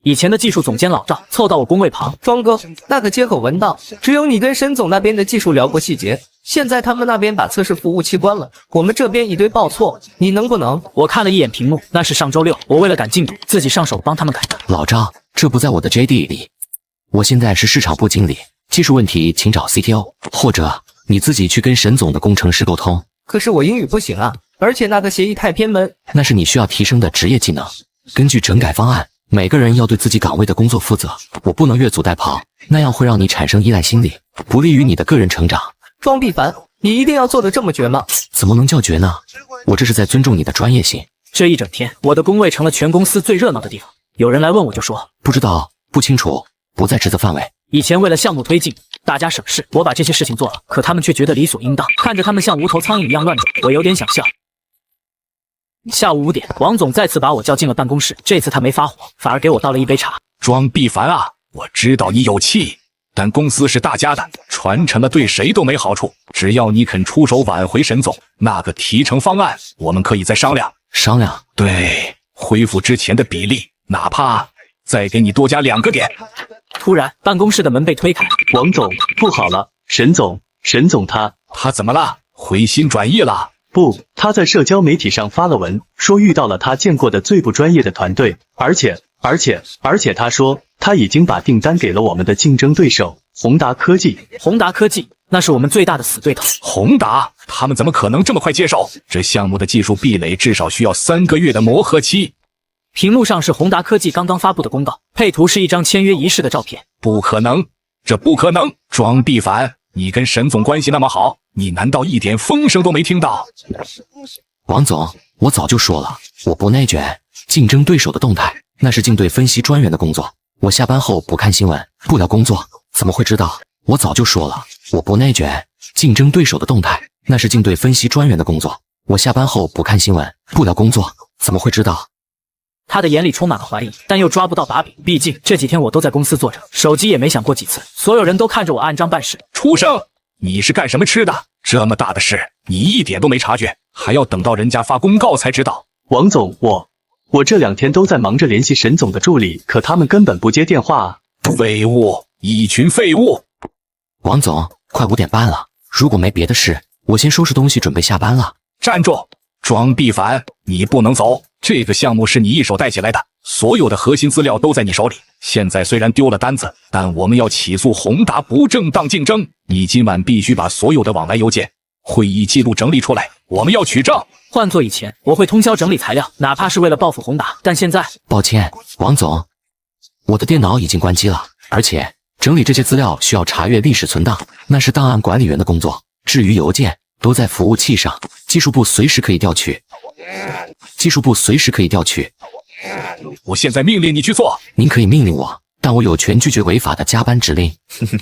以前的技术总监老赵凑到我工位旁，庄哥，那个接口文档，只有你跟沈总那边的技术聊过细节，现在他们那边把测试服务器关了，我们这边一堆报错，你能不能？我看了一眼屏幕，那是上周6，我为了赶进度，自己上手帮他们改的。老赵，这不在我的 JD 里。我现在是市场部经理，技术问题请找 CTO， 或者你自己去跟沈总的工程师沟通。可是我英语不行啊，而且那个协议太偏门。那是你需要提升的职业技能。根据整改方案，每个人要对自己岗位的工作负责，我不能越俎代庖，那样会让你产生依赖心理，不利于你的个人成长。庄必凡，你一定要做得这么绝吗？怎么能叫绝呢？我这是在尊重你的专业性。这一整天，我的工位成了全公司最热闹的地方，有人来问我就说不知道、不清楚，不在职责范围。以前为了项目推进，大家省事，我把这些事情做了，可他们却觉得理所应当，看着他们像无头苍蝇一样乱转，我有点想笑。下午5点，王总再次把我叫进了办公室，这次他没发火，反而给我倒了一杯茶。庄必凡啊，我知道你有气，但公司是大家的，传承了对谁都没好处。只要你肯出手挽回沈总，那个提成方案，我们可以再商量。商量？对，恢复之前的比例，哪怕再给你多加2个点。突然，办公室的门被推开。王总，不好了，沈总他怎么了？回心转意了？不，他在社交媒体上发了文，说遇到了他见过的最不专业的团队，而且他说他已经把订单给了我们的竞争对手宏达科技。宏达科技，那是我们最大的死对头。宏达，他们怎么可能这么快接手？这项目的技术壁垒至少需要3个月的磨合期。屏幕上是宏达科技刚刚发布的公告，配图是一张签约仪式的照片。不可能，这不可能！庄必凡，你跟沈总关系那么好，你难道一点风声都没听到？王总，我早就说了，我不内卷。竞争对手的动态，那是竞对分析专员的工作。我下班后不看新闻，不聊工作，怎么会知道？我早就说了，我不内卷。竞争对手的动态，那是竞对分析专员的工作。我下班后不看新闻，不聊工作，怎么会知道？他的眼里充满了怀疑，但又抓不到把柄。毕竟这几天我都在公司坐着，手机也没响过几次。所有人都看着我按章办事。畜生，你是干什么吃的？这么大的事，你一点都没察觉，还要等到人家发公告才知道。王总，我这2天都在忙着联系沈总的助理，可他们根本不接电话啊！废物，一群废物！王总，快5点半了，如果没别的事，我先收拾东西准备下班了。站住！庄必凡，你不能走！这个项目是你一手带起来的，所有的核心资料都在你手里。现在虽然丢了单子，但我们要起诉宏达不正当竞争。你今晚必须把所有的往来邮件、会议记录整理出来，我们要取证。换做以前，我会通宵整理材料，哪怕是为了报复宏达，但现在……抱歉，王总，我的电脑已经关机了，而且整理这些资料需要查阅历史存档，那是档案管理员的工作。至于邮件，都在服务器上，技术部随时可以调取。我现在命令你去做。您可以命令我，但我有权拒绝违法的加班指令。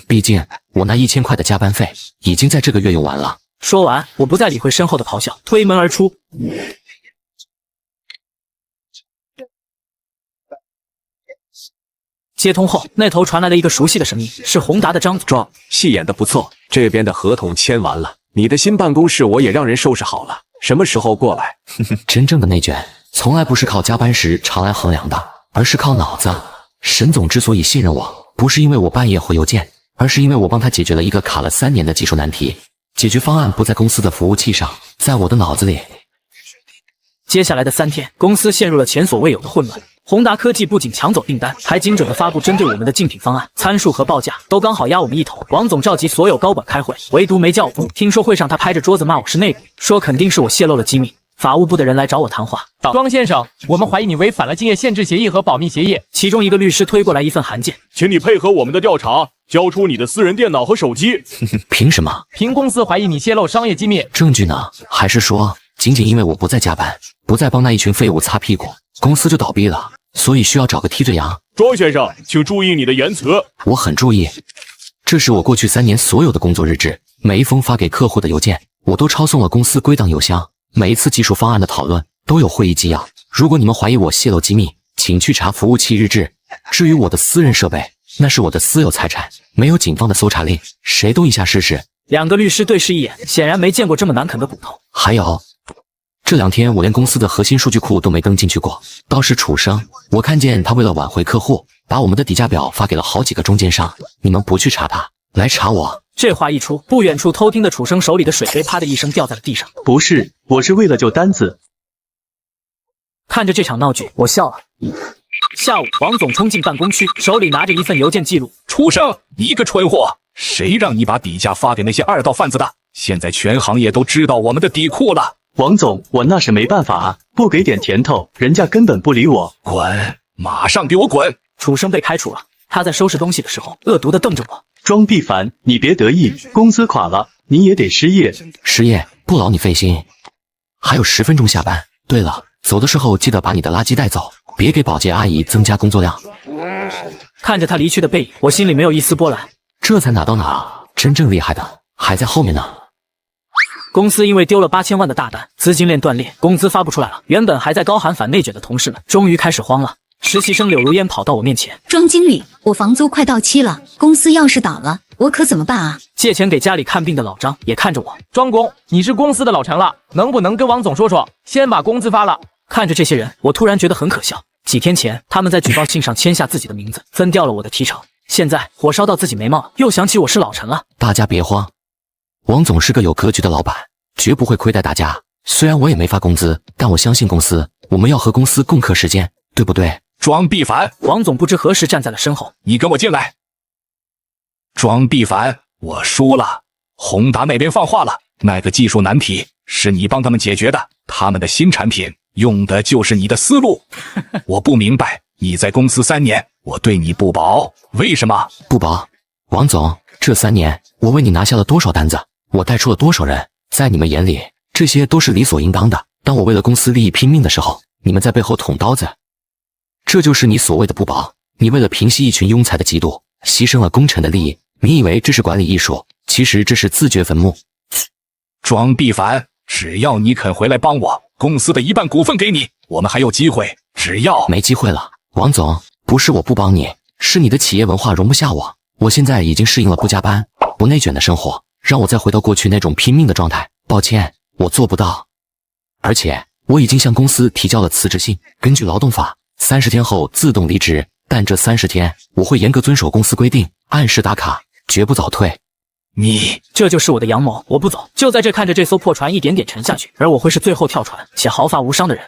毕竟我那1000块的加班费已经在这个月用完了。说完，我不再理会身后的咆哮，推门而出。接通后，那头传来了一个熟悉的声音，是宏达的张总。壮，戏演得不错，这边的合同签完了，你的新办公室我也让人收拾好了，什么时候过来？真正的内卷，从来不是靠加班时长来衡量的，而是靠脑子。沈总之所以信任我，不是因为我半夜回邮件，而是因为我帮他解决了一个卡了3年的技术难题。解决方案不在公司的服务器上，在我的脑子里。接下来的3天，公司陷入了前所未有的混乱。宏达科技不仅抢走订单，还精准地发布针对我们的竞品方案，参数和报价都刚好压我们一头。王总召集所有高管开会，唯独没叫我。听说会上他拍着桌子骂我是内鬼，说肯定是我泄露了机密。法务部的人来找我谈话，庄先生，我们怀疑你违反了竞业限制协议和保密协议。其中一个律师推过来一份函件，请你配合我们的调查，交出你的私人电脑和手机。凭什么？凭公司怀疑你泄露商业机密。证据呢？还是说仅仅因为我不再加班，不再帮那一群废物擦屁股，公司就倒闭了，所以需要找个替罪羊？庄先生，请注意你的言辞。我很注意，这是我过去3年所有的工作日志，每一封发给客户的邮件，我都抄送了公司归档邮箱。每一次技术方案的讨论都有会议纪要。如果你们怀疑我泄露机密，请去查服务器日志。至于我的私人设备，那是我的私有财产，没有警方的搜查令，谁动一下试试，两个律师对视一眼，显然没见过这么难啃的骨头。还有，这2天我连公司的核心数据库都没登进去过。倒是楚生，我看见他为了挽回客户，把我们的底价表发给了好几个中间商。你们不去查他，来查我。这话一出，不远处偷听的楚生手里的水杯啪的一声掉在了地上。不是，我是为了救单子。看着这场闹剧，我笑了。下午，王总冲进办公区，手里拿着一份邮件记录。楚生，你个蠢货！谁让你把底价发给那些二道贩子的？现在全行业都知道我们的底库了。王总，我那是没办法啊，不给点甜头，人家根本不理我。滚！马上给我滚！楚生被开除了。他在收拾东西的时候，恶毒地瞪着我。庄必凡，你别得意，公司垮了，你也得失业。失业不劳你费心。还有10分钟下班。对了，走的时候记得把你的垃圾带走，别给保洁阿姨增加工作量。看着他离去的背影，我心里没有一丝波澜。这才哪到哪，真正厉害的还在后面呢。公司因为丢了8000万的大单，资金链断裂，工资发不出来了。原本还在高喊反内卷的同事们，终于开始慌了。实习生柳如烟跑到我面前，庄经理，我房租快到期了，公司要是倒了，我可怎么办啊？借钱给家里看病的老张也看着我，庄工，你是公司的老陈了，能不能跟王总说说，先把工资发了？看着这些人，我突然觉得很可笑。几天前，他们在举报信上签下自己的名字，分掉了我的提成。现在火烧到自己眉毛了，又想起我是老陈了。大家别慌，王总是个有格局的老板，绝不会亏待大家。虽然我也没发工资，但我相信公司，我们要和公司共克时艰，对不对？庄必凡，王总不知何时站在了身后，你跟我进来。庄必凡，我输了。宏达那边放话了，那个技术难题是你帮他们解决的，他们的新产品用的就是你的思路。我不明白，你在公司3年，我对你不薄，为什么不薄？王总，这3年我为你拿下了多少单子，我带出了多少人，在你们眼里，这些都是理所应当的。当我为了公司利益拼命的时候，你们在背后捅刀子，这就是你所谓的不薄。你为了平息一群庸才的嫉妒，牺牲了功臣的利益，你以为这是管理艺术，其实这是自掘坟墓。庄必凡，只要你肯回来帮我，公司的1半股份给你，我们还有机会。只要没机会了，王总，不是我不帮你，是你的企业文化容不下我。我现在已经适应了不加班、不内卷的生活，让我再回到过去那种拼命的状态，抱歉，我做不到。而且我已经向公司提交了辞职信，根据劳动法，30天后自动离职，但这30天我会严格遵守公司规定，按时打卡，绝不早退。这就是我的阳谋，我不走，就在这看着这艘破船一点点沉下去，而我会是最后跳船且毫发无伤的人。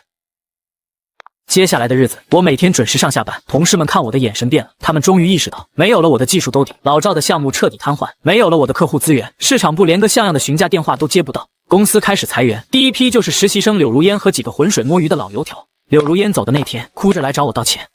接下来的日子，我每天准时上下班，同事们看我的眼神变了，他们终于意识到，没有了我的技术兜底，老赵的项目彻底瘫痪，没有了我的客户资源，市场部连个像样的询价电话都接不到，公司开始裁员，第一批就是实习生柳如烟和几个浑水摸鱼的老油条。柳如烟走的那天，哭着来找我道歉。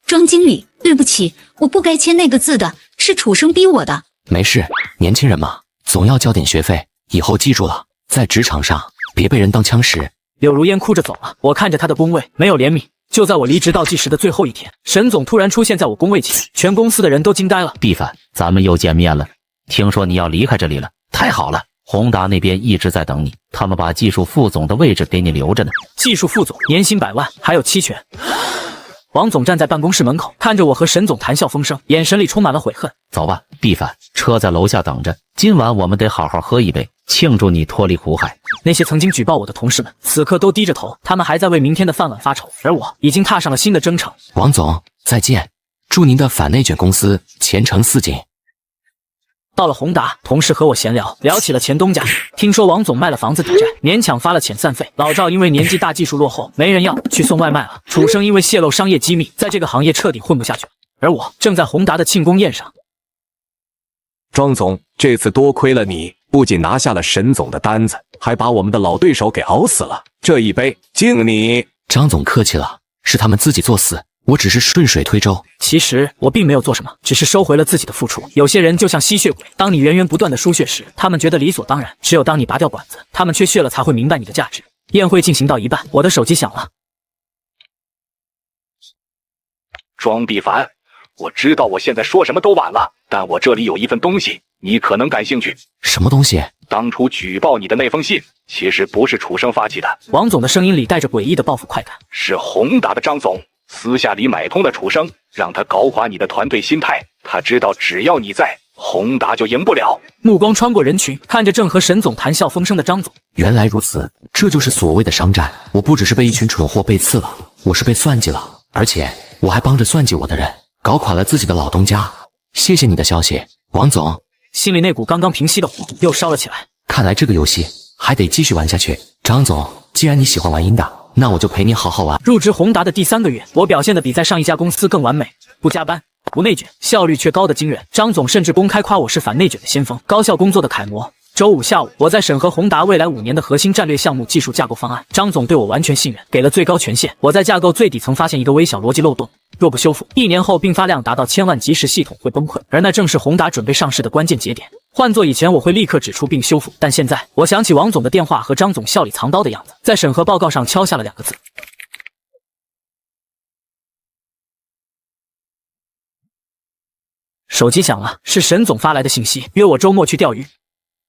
庄经理，对不起，我不该签那个字的，是楚生逼我的。没事，年轻人嘛，总要交点学费，以后记住了，在职场上别被人当枪使。柳如烟哭着走了，我看着她的工位，没有怜悯。就在我离职倒计时的最后一天，沈总突然出现在我工位前，全公司的人都惊呆了。毕凡，咱们又见面了，听说你要离开这里了，太好了。宏达那边一直在等你，他们把技术副总的位置给你留着呢。技术副总，年薪100万，还有期权。王总站在办公室门口，看着我和沈总谈笑风生，眼神里充满了悔恨。走吧，毕凡，车在楼下等着，今晚我们得好好喝一杯，庆祝你脱离苦海。那些曾经举报我的同事们，此刻都低着头，他们还在为明天的饭碗发愁，而我已经踏上了新的征程。王总，再见，祝您的反内卷公司前程似锦。到了宏达，同事和我闲聊，聊起了前东家。听说王总卖了房子抵债，勉强发了遣散费。老赵因为年纪大、技术落后，没人要，去送外卖了。楚生因为泄露商业机密，在这个行业彻底混不下去了。而我正在宏达的庆功宴上。庄总，这次多亏了你，不仅拿下了沈总的单子，还把我们的老对手给熬死了。这一杯敬你。张总客气了，是他们自己作死。我只是顺水推舟，其实我并没有做什么，只是收回了自己的付出。有些人就像吸血鬼，当你源源不断的输血时，他们觉得理所当然；只有当你拔掉管子，他们缺血了才会明白你的价值。宴会进行到一半，我的手机响了。庄必凡，我知道我现在说什么都晚了，但我这里有一份东西，你可能感兴趣。什么东西？当初举报你的那封信，其实不是楚生发起的。王总的声音里带着诡异的报复快感。是宏达的张总私下里买通了楚生，让他搞垮你的团队心态。他知道只要你在，宏达就赢不了。目光穿过人群，看着正和沈总谈笑风生的张总。原来如此，这就是所谓的商战。我不只是被一群蠢货背刺了，我是被算计了，而且我还帮着算计我的人，搞垮了自己的老东家。谢谢你的消息，王总。心里那股刚刚平息的火又烧了起来。看来这个游戏还得继续玩下去。张总，既然你喜欢玩阴的，那我就陪你好好玩。入职宏达的第3个月，我表现的比在上一家公司更完美，不加班，不内卷，效率却高得惊人。张总甚至公开夸我是反内卷的先锋，高效工作的楷模。周五下午，我在审核宏达未来5年的核心战略项目技术架构方案。张总对我完全信任，给了最高权限。我在架构最底层发现一个微小逻辑漏洞，若不修复，1年后并发量达到1000万级时系统会崩溃，而那正是宏达准备上市的关键节点。换做以前，我会立刻指出并修复，但现在我想起王总的电话和张总笑里藏刀的样子，在审核报告上敲下了2个字。手机响了，是沈总发来的信息，约我周末去钓鱼。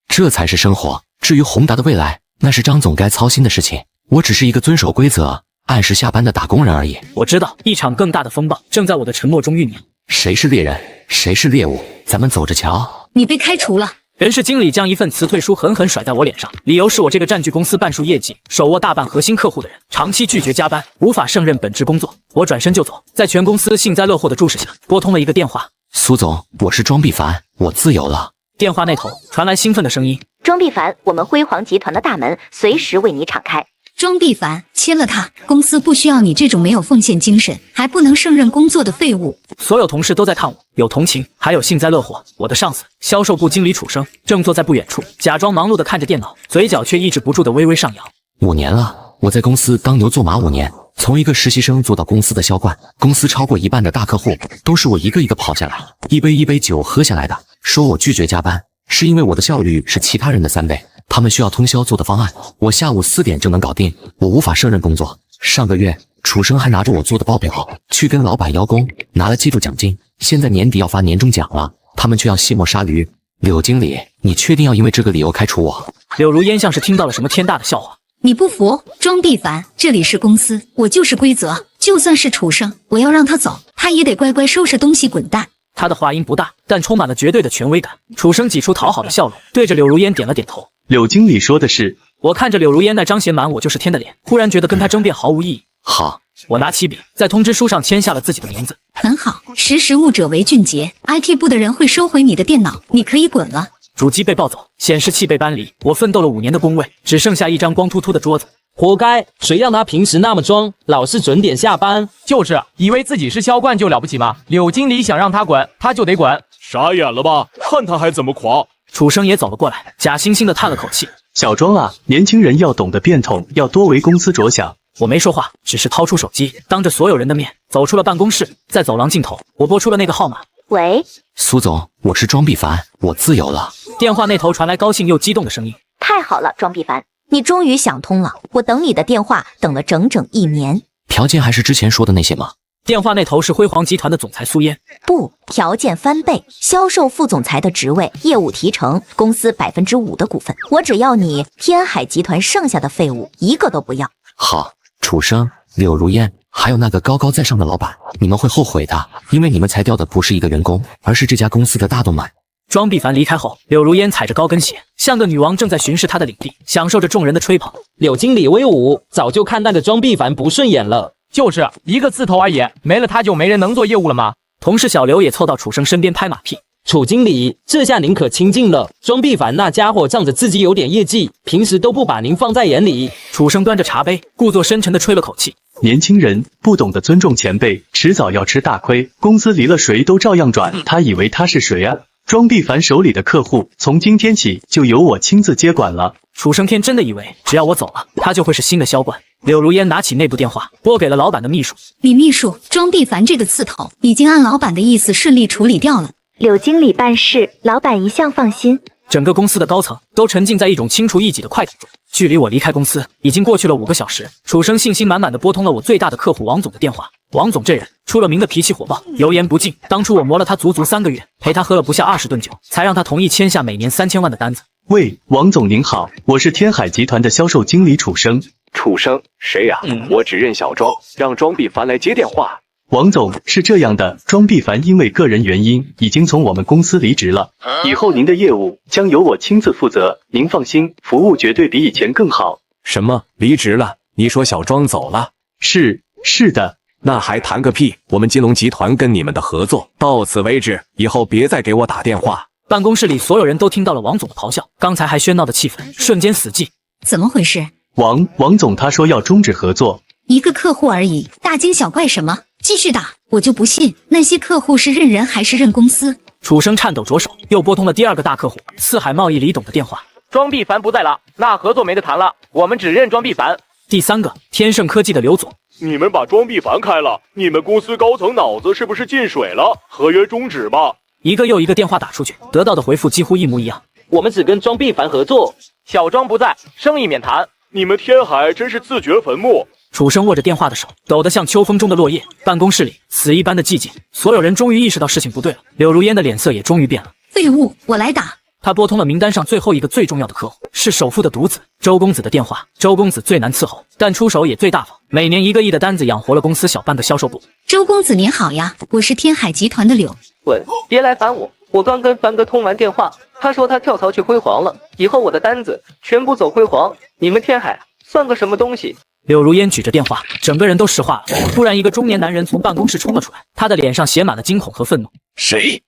这才是生活。至于宏达的未来，那是张总该操心的事情。我只是一个遵守规则、按时下班的打工人而已。我知道，一场更大的风暴正在我的沉默中酝酿。谁是猎人，谁是猎物，咱们走着瞧。你被开除了。人事经理将一份辞退书狠狠甩在我脸上，理由是我这个占据公司半数业绩、手握大半核心客户的人，长期拒绝加班，无法胜任本职工作。我转身就走，在全公司幸灾乐祸的注视下，拨通了一个电话。苏总，我是庄必凡，我自由了。电话那头传来兴奋的声音：庄必凡，我们辉煌集团的大门随时为你敞开。庄必凡，签了他，公司不需要你这种没有奉献精神还不能胜任工作的废物。所有同事都在看我，有同情，还有幸灾乐祸。我的上司销售部经理楚生正坐在不远处，假装忙碌地看着电脑，嘴角却抑制不住的微微上扬。5年了，我在公司当牛做马5年，从一个实习生做到公司的销冠，公司超过1半的大客户都是我一个一个跑下来，一杯一杯酒喝下来的。说我拒绝加班，是因为我的效率是其他人的3倍。他们需要通宵做的方案，我下午4点就能搞定，我无法胜任工作。上个月，楚生还拿着我做的报表去跟老板邀功，拿了季度奖金。现在年底要发年终奖了，他们却要卸磨杀驴。柳经理，你确定要因为这个理由开除我？柳如烟像是听到了什么天大的笑话。你不服？庄必凡，这里是公司，我就是规则。就算是楚生，我要让他走，他也得乖乖收拾东西滚蛋。他的话音不大，但充满了绝对的权威感。楚生挤出讨好的笑容，对着柳如烟点了点头。柳经理说的是。我看着柳如烟那张写满我就是天的脸，忽然觉得跟他争辩毫无意义。好，我拿起笔，在通知书上签下了自己的名字。很好，识时务者为俊杰。IT 部的人会收回你的电脑，你可以滚了。主机被抱走，显示器被搬离，我奋斗了5年的工位，只剩下一张光秃秃的桌子。活该，谁让他平时那么装，老是准点下班？就是以为自己是销冠就了不起吗？柳经理想让他滚，他就得滚。傻眼了吧？看他还怎么狂！楚生也走了过来，假惺惺地叹了口气。小庄啊，年轻人要懂得变通，要多为公司着想。我没说话，只是掏出手机，当着所有人的面走出了办公室。在走廊尽头，我拨出了那个号码。喂，苏总，我是庄必凡，我自由了。电话那头传来高兴又激动的声音。太好了，庄必凡，你终于想通了。我等你的电话等了整整1年。条件还是之前说的那些吗？电话那头是辉煌集团的总裁苏嫣。不，条件翻倍，销售副总裁的职位，业务提成，公司5%的股份。我只要你，天海集团剩下的废物一个都不要。好，楚生、柳如烟，还有那个高高在上的老板，你们会后悔的，因为你们裁掉的不是一个员工，而是这家公司的大动脉。庄必凡离开后，柳如烟踩着高跟鞋，像个女王正在巡视她的领地，享受着众人的吹捧。柳经理威武，早就看那个庄必凡不顺眼了。就是一个刺头而已，没了他就没人能做业务了吗？同事小刘也凑到楚生身边拍马屁。楚经理，这下您可清静了。庄必凡那家伙仗着自己有点业绩，平时都不把您放在眼里。楚生端着茶杯，故作深沉地吹了口气。年轻人不懂得尊重前辈，迟早要吃大亏。公司离了谁都照样转，他以为他是谁啊？庄必凡手里的客户，从今天起就由我亲自接管了。楚生天真的以为只要我走了，他就会是新的销冠。柳如烟拿起内部电话，拨给了老板的秘书。李秘书，庄必凡这个刺头已经按老板的意思顺利处理掉了。柳经理办事，老板一向放心。整个公司的高层都沉浸在一种轻除异己的快感中。距离我离开公司已经过去了5个小时，楚生信心满满的拨通了我最大的客户王总的电话。王总这人出了名的脾气火爆，油盐不进。当初我磨了他足足3个月，陪他喝了不下20顿酒，才让他同意签下每年3000万的单子。喂，王总您好，我是天海集团的销售经理楚生。楚生，谁呀？我只认小庄，让庄必凡来接电话。王总，是这样的，庄必凡因为个人原因已经从我们公司离职了，以后您的业务将由我亲自负责，您放心，服务绝对比以前更好。什么？离职了？你说小庄走了？是的。那还谈个屁！我们金龙集团跟你们的合作到此为止，以后别再给我打电话。办公室里所有人都听到了王总的咆哮，刚才还喧闹的气氛瞬间死寂。怎么回事？王总他说要终止合作。一个客户而已，大惊小怪什么？继续打，我就不信那些客户是认人还是认公司。楚生颤抖着手，又拨通了第二个大客户四海贸易李董的电话。庄必凡不在了，那合作没得谈了，我们只认庄必凡。第三个天盛科技的刘总，你们把庄必凡开了，你们公司高层脑子是不是进水了？合约终止吧。一个又一个电话打出去，得到的回复几乎一模一样。我们只跟庄必凡合作，小庄不在，生意免谈。你们天海真是自掘坟墓。楚生握着电话的手抖得像秋风中的落叶，办公室里死一般的寂静，所有人终于意识到事情不对了。柳如烟的脸色也终于变了。废物，我来打。他拨通了名单上最后一个最重要的客户，是首富的独子周公子的电话。周公子最难伺候，但出手也最大方，每年1个亿的单子养活了公司小半个销售部。周公子您好呀，我是天海集团的柳。喂，别来烦我，我刚跟凡哥通完电话，他说他跳槽去辉煌了，以后我的单子全部走辉煌，你们天海算个什么东西？柳如烟举着电话，整个人都石化了。突然，一个中年男人从办公室冲了出来，他的脸上写满了惊恐和愤怒。谁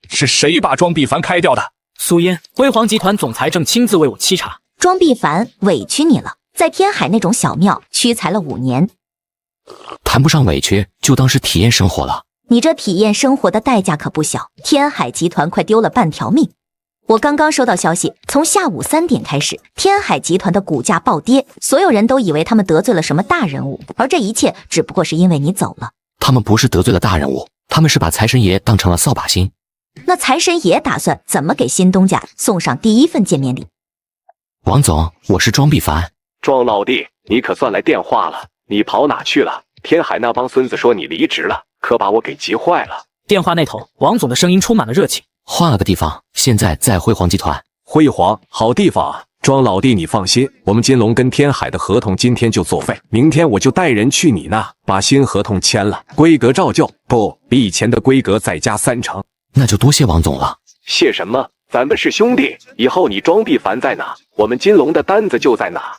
把庄必凡开掉的？苏烟，辉煌集团总裁正亲自为我沏茶。庄必凡委屈你了，在天海那种小庙屈才了5年，谈不上委屈，就当是体验生活了。你这体验生活的代价可不小，天海集团快丢了半条命。我刚刚收到消息，从下午3点开始，天海集团的股价暴跌，所有人都以为他们得罪了什么大人物，而这一切只不过是因为你走了。他们不是得罪了大人物，他们是把财神爷当成了扫把星。那财神爷打算怎么给新东家送上第1份见面礼？王总，我是庄必凡。庄老弟，你可算来电话了，你跑哪去了？天海那帮孙子说你离职了，可把我给急坏了。电话那头，王总的声音充满了热情。换了个地方，现在在辉煌集团。辉煌，好地方啊！庄老弟，你放心，我们金龙跟天海的合同今天就作废，明天我就带人去你那把新合同签了，规格照旧，不比以前的规格再加3成。那就多谢王总了。谢什么？咱们是兄弟，以后你庄必凡在哪，我们金龙的单子就在哪。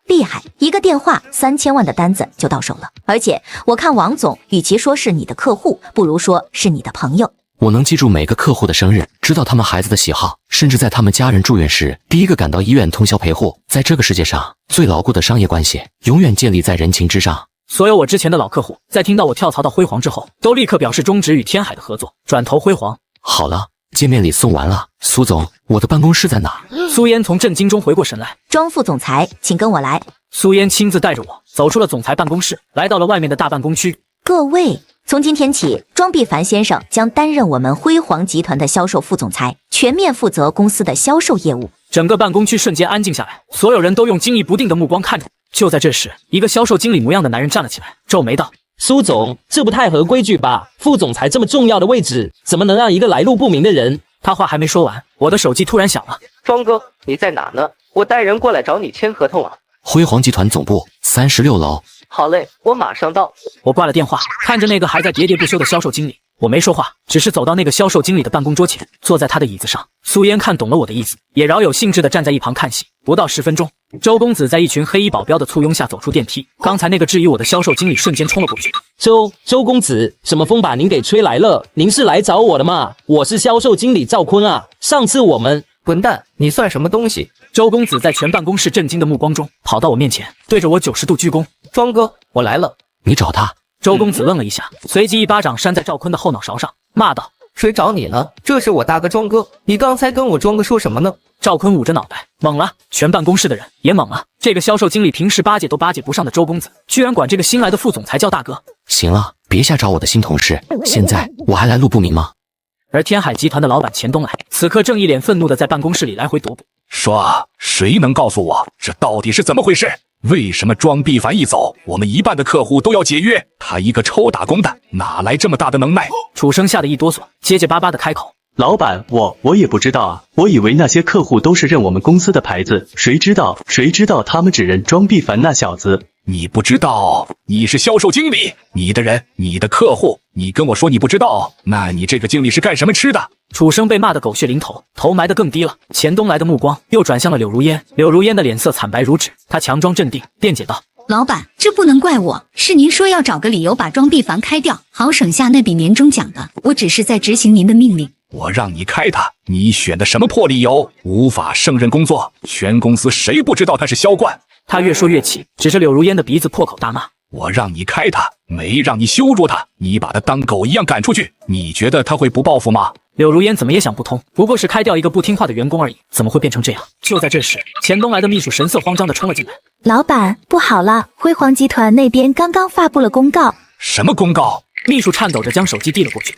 厉害，一个电话3000万的单子就到手了，而且我看王总与其说是你的客户，不如说是你的朋友。我能记住每个客户的生日，知道他们孩子的喜好，甚至在他们家人住院时，第一个赶到医院通宵陪护。在这个世界上，最牢固的商业关系永远建立在人情之上。所有我之前的老客户，在听到我跳槽到辉煌之后，都立刻表示终止与天海的合作，转投辉煌。好了，见面礼送完了。苏总，我的办公室在哪？苏烟从震惊中回过神来。庄副总裁，请跟我来。苏烟亲自带着我走出了总裁办公室，来到了外面的大办公区。各位，从今天起，庄必凡先生将担任我们辉煌集团的销售副总裁，全面负责公司的销售业务。整个办公区瞬间安静下来，所有人都用惊疑不定的目光看着我。就在这时，一个销售经理模样的男人站了起来，皱眉道：苏总，这不太合规矩吧？副总裁这么重要的位置，怎么能让一个来路不明的人？他话还没说完，我的手机突然响了。庄哥，你在哪呢？我带人过来找你签合同啊。辉煌集团总部36楼。好嘞，我马上到。我挂了电话，看着那个还在喋喋不休的销售经理，我没说话，只是走到那个销售经理的办公桌前，坐在他的椅子上。苏烟看懂了我的意思，也饶有兴致地站在一旁看戏。不到10分钟，周公子在一群黑衣保镖的簇拥下走出电梯。刚才那个质疑我的销售经理瞬间冲了过去。周公子，什么风把您给吹来了？您是来找我的吗？我是销售经理赵坤啊。上次我们……混蛋，你算什么东西？周公子在全办公室震惊的目光中跑到我面前，对着我90度鞠躬。庄哥，我来了。你找他？周公子愣了一下，随即一巴掌扇在赵坤的后脑勺上，骂道：谁找你了？这是我大哥庄哥，你刚才跟我庄哥说什么呢？赵坤捂着脑袋懵了，全办公室的人也懵了。这个销售经理平时巴结都巴结不上的周公子，居然管这个新来的副总裁叫大哥。行了，别瞎找我的新同事，现在我还来路不明吗？而天海集团的老板钱东来此刻正一脸愤怒地在办公室里来回踱步。说，谁能告诉我这到底是怎么回事？为什么庄必凡一走，我们一半的客户都要解约？他一个臭打工的，哪来这么大的能耐？楚生吓得一哆嗦，结结巴巴地开口：老板，我也不知道啊，我以为那些客户都是认我们公司的牌子，谁知道他们只认庄必凡那小子。你不知道，你是销售经理，你的人，你的客户，你跟我说你不知道，那你这个经理是干什么吃的？楚生被骂得狗血淋头，头埋得更低了。钱东来的目光又转向了柳如烟，柳如烟的脸色惨白如纸，她强装镇定，辩解道：老板，这不能怪我，是您说要找个理由把庄必凡开掉，好省下那笔年终奖的。我只是在执行您的命令。我让你开他，你选的什么破理由？无法胜任工作，全公司谁不知道他是销冠？他越说越气，指着柳如烟的鼻子破口大骂：我让你开他，没让你羞辱他，你把他当狗一样赶出去，你觉得他会不报复吗？柳如烟怎么也想不通，不过是开掉一个不听话的员工而已，怎么会变成这样？就在这时，钱东来的秘书神色慌张地冲了进来：老板，不好了，辉煌集团那边刚刚发布了公告。什么公告？秘书颤抖着将手机递了过去。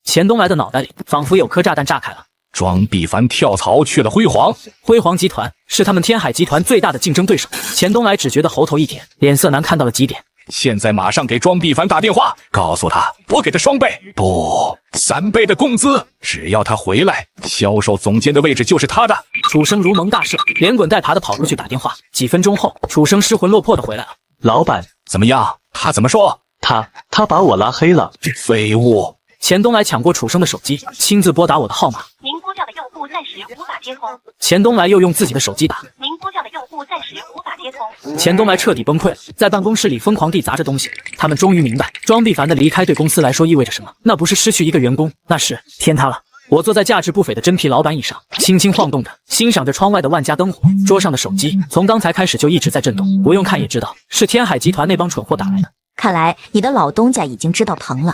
钱东来的脑袋里仿佛有颗炸弹炸开了。庄必凡跳槽去了辉煌，辉煌集团是他们天海集团最大的竞争对手。钱东来只觉得喉头一甜，脸色难看到了极点。现在马上给庄必凡打电话，告诉他我给他2倍，不3倍的工资，只要他回来，销售总监的位置就是他的。楚生如蒙大赦，连滚带爬的跑出去打电话。几分钟后，楚生失魂落魄的回来了。老板，怎么样？他怎么说？他把我拉黑了。废物！钱东来抢过楚生的手机，亲自拨打我的号码。您拨叫的用户暂时无法接通。钱东来又用自己的手机打。您拨叫的用户暂时无法接通。钱东来彻底崩溃了，在办公室里疯狂地砸着东西。他们终于明白，庄必凡的离开对公司来说意味着什么。那不是失去一个员工，那是天塌了。我坐在价值不菲的真皮老板椅上，轻轻晃动着，欣赏着窗外的万家灯火。桌上的手机从刚才开始就一直在震动，不用看也知道是天海集团那帮蠢货打来的。看来你的老东家已经知道疼了。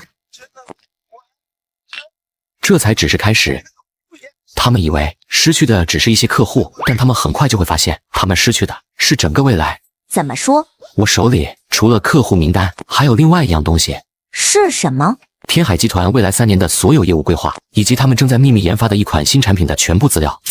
这才只是开始，他们以为失去的只是一些客户，但他们很快就会发现，他们失去的是整个未来。怎么说？我手里除了客户名单，还有另外一样东西。是什么？天海集团未来3年的所有业务规划，以及他们正在秘密研发的一款新产品的全部资料。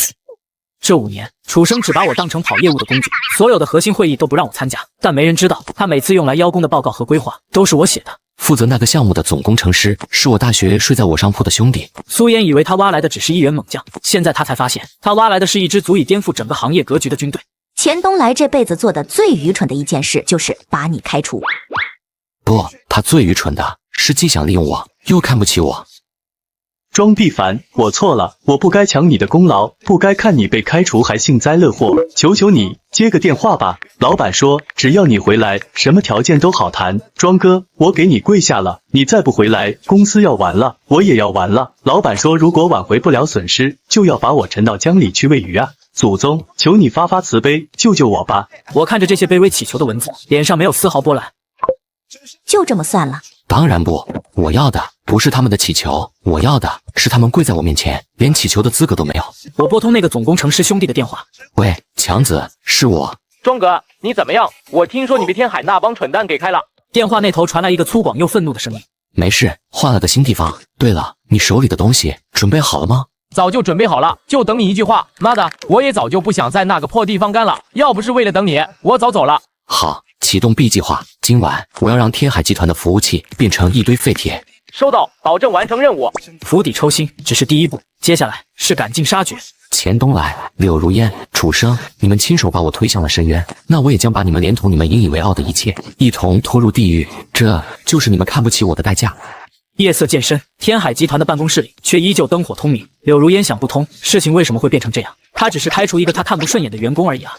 这5年，楚生只把我当成跑业务的工具，所有的核心会议都不让我参加，但没人知道，他每次用来邀功的报告和规划都是我写的。负责那个项目的总工程师是我大学睡在我上铺的兄弟。苏嫣以为他挖来的只是一员猛将，现在他才发现，他挖来的是一支足以颠覆整个行业格局的军队。钱东来这辈子做的最愚蠢的一件事，就是把你开除。不，他最愚蠢的是既想利用我，又看不起我。庄必凡，我错了，我不该抢你的功劳，不该看你被开除还幸灾乐祸。求求你接个电话吧，老板说只要你回来，什么条件都好谈。庄哥，我给你跪下了，你再不回来，公司要完了，我也要完了。老板说如果挽回不了损失，就要把我沉到江里去喂鱼啊！祖宗，求你发发慈悲，救救我吧！我看着这些卑微乞求的文字，脸上没有丝毫波澜。就这么算了？当然不，我要的不是他们的乞求，我要的是他们跪在我面前，连乞求的资格都没有。我拨通那个总工程师兄弟的电话。喂，强子，是我。庄哥，你怎么样？我听说你被天海那帮蠢蛋给开了。电话那头传来一个粗犷又愤怒的声音。没事，换了个新地方。对了，你手里的东西准备好了吗？早就准备好了，就等你一句话。妈的，我也早就不想在那个破地方干了，要不是为了等你，我早走了。好，启动 B 计划，今晚我要让天海集团的服务器变成一堆废铁。收到，保证完成任务。釜底抽薪只是第一步，接下来是赶尽杀绝。钱东来、柳如烟、楚生，你们亲手把我推向了深渊，那我也将把你们连同你们引以为傲的一切，一同拖入地狱。这就是你们看不起我的代价。夜色渐深，天海集团的办公室里却依旧灯火通明。柳如烟想不通，事情为什么会变成这样？他只是开除一个他看不顺眼的员工而已啊。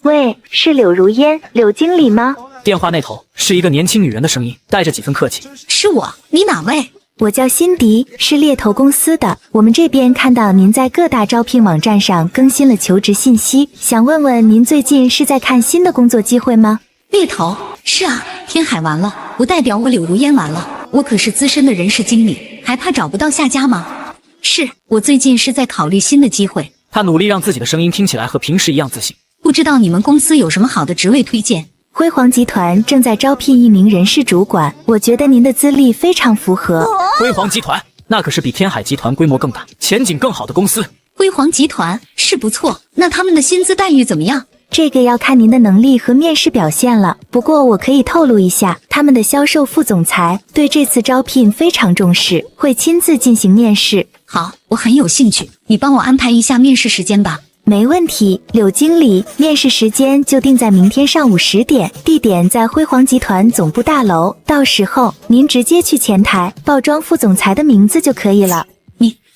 喂，是柳如烟，柳经理吗？电话那头是一个年轻女人的声音，带着几分客气。是我，你哪位？我叫辛迪，是猎头公司的。我们这边看到您在各大招聘网站上更新了求职信息，想问问您最近是在看新的工作机会吗？猎头？是啊，天海完了，不代表我柳如烟完了。我可是资深的人事经理，还怕找不到下家吗？是我最近是在考虑新的机会。他努力让自己的声音听起来和平时一样自信。不知道你们公司有什么好的职位推荐？辉煌集团正在招聘一名人事主管，我觉得您的资历非常符合。辉煌集团那可是比天海集团规模更大、前景更好的公司。辉煌集团是不错，那他们的薪资待遇怎么样？这个要看您的能力和面试表现了。不过我可以透露一下，他们的销售副总裁对这次招聘非常重视，会亲自进行面试。好，我很有兴趣，你帮我安排一下面试时间吧。没问题，柳经理，面试时间就定在明天上午10点，地点在辉煌集团总部大楼。到时候您直接去前台报庄副总裁的名字就可以了。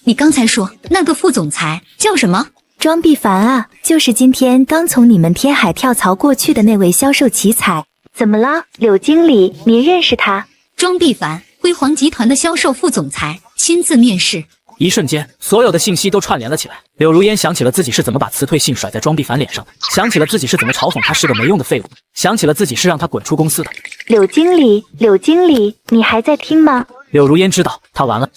你刚才说那个副总裁叫什么？庄必凡啊，就是今天刚从你们天海跳槽过去的那位销售奇才。怎么了，柳经理，您认识他？庄必凡，辉煌集团的销售副总裁，亲自面试。一瞬间，所有的信息都串联了起来。柳如烟想起了自己是怎么把辞退信甩在庄必凡脸上的，想起了自己是怎么嘲讽他是个没用的废物，想起了自己是让他滚出公司的。柳经理，你还在听吗？柳如烟知道他完了。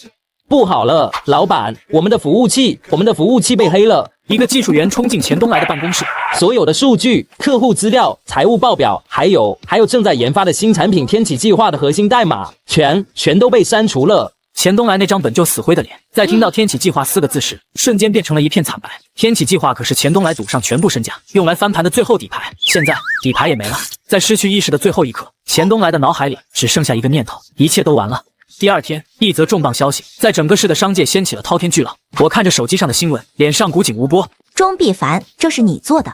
不好了，老板，我们的服务器被黑了。一个技术员冲进钱东来的办公室，所有的数据、客户资料、财务报表，还有正在研发的新产品天启计划的核心代码，全都被删除了。钱东来那张本就死灰的脸，在听到天启计划4个字时，瞬间变成了一片惨白。天启计划可是钱东来赌上全部身家用来翻盘的最后底牌，现在底牌也没了。在失去意识的最后一刻，钱东来的脑海里只剩下一个念头，一切都完了。第二天，一则重磅消息在整个市的商界掀起了滔天巨浪。我看着手机上的新闻，脸上古井无波。庄必凡，这是你做的？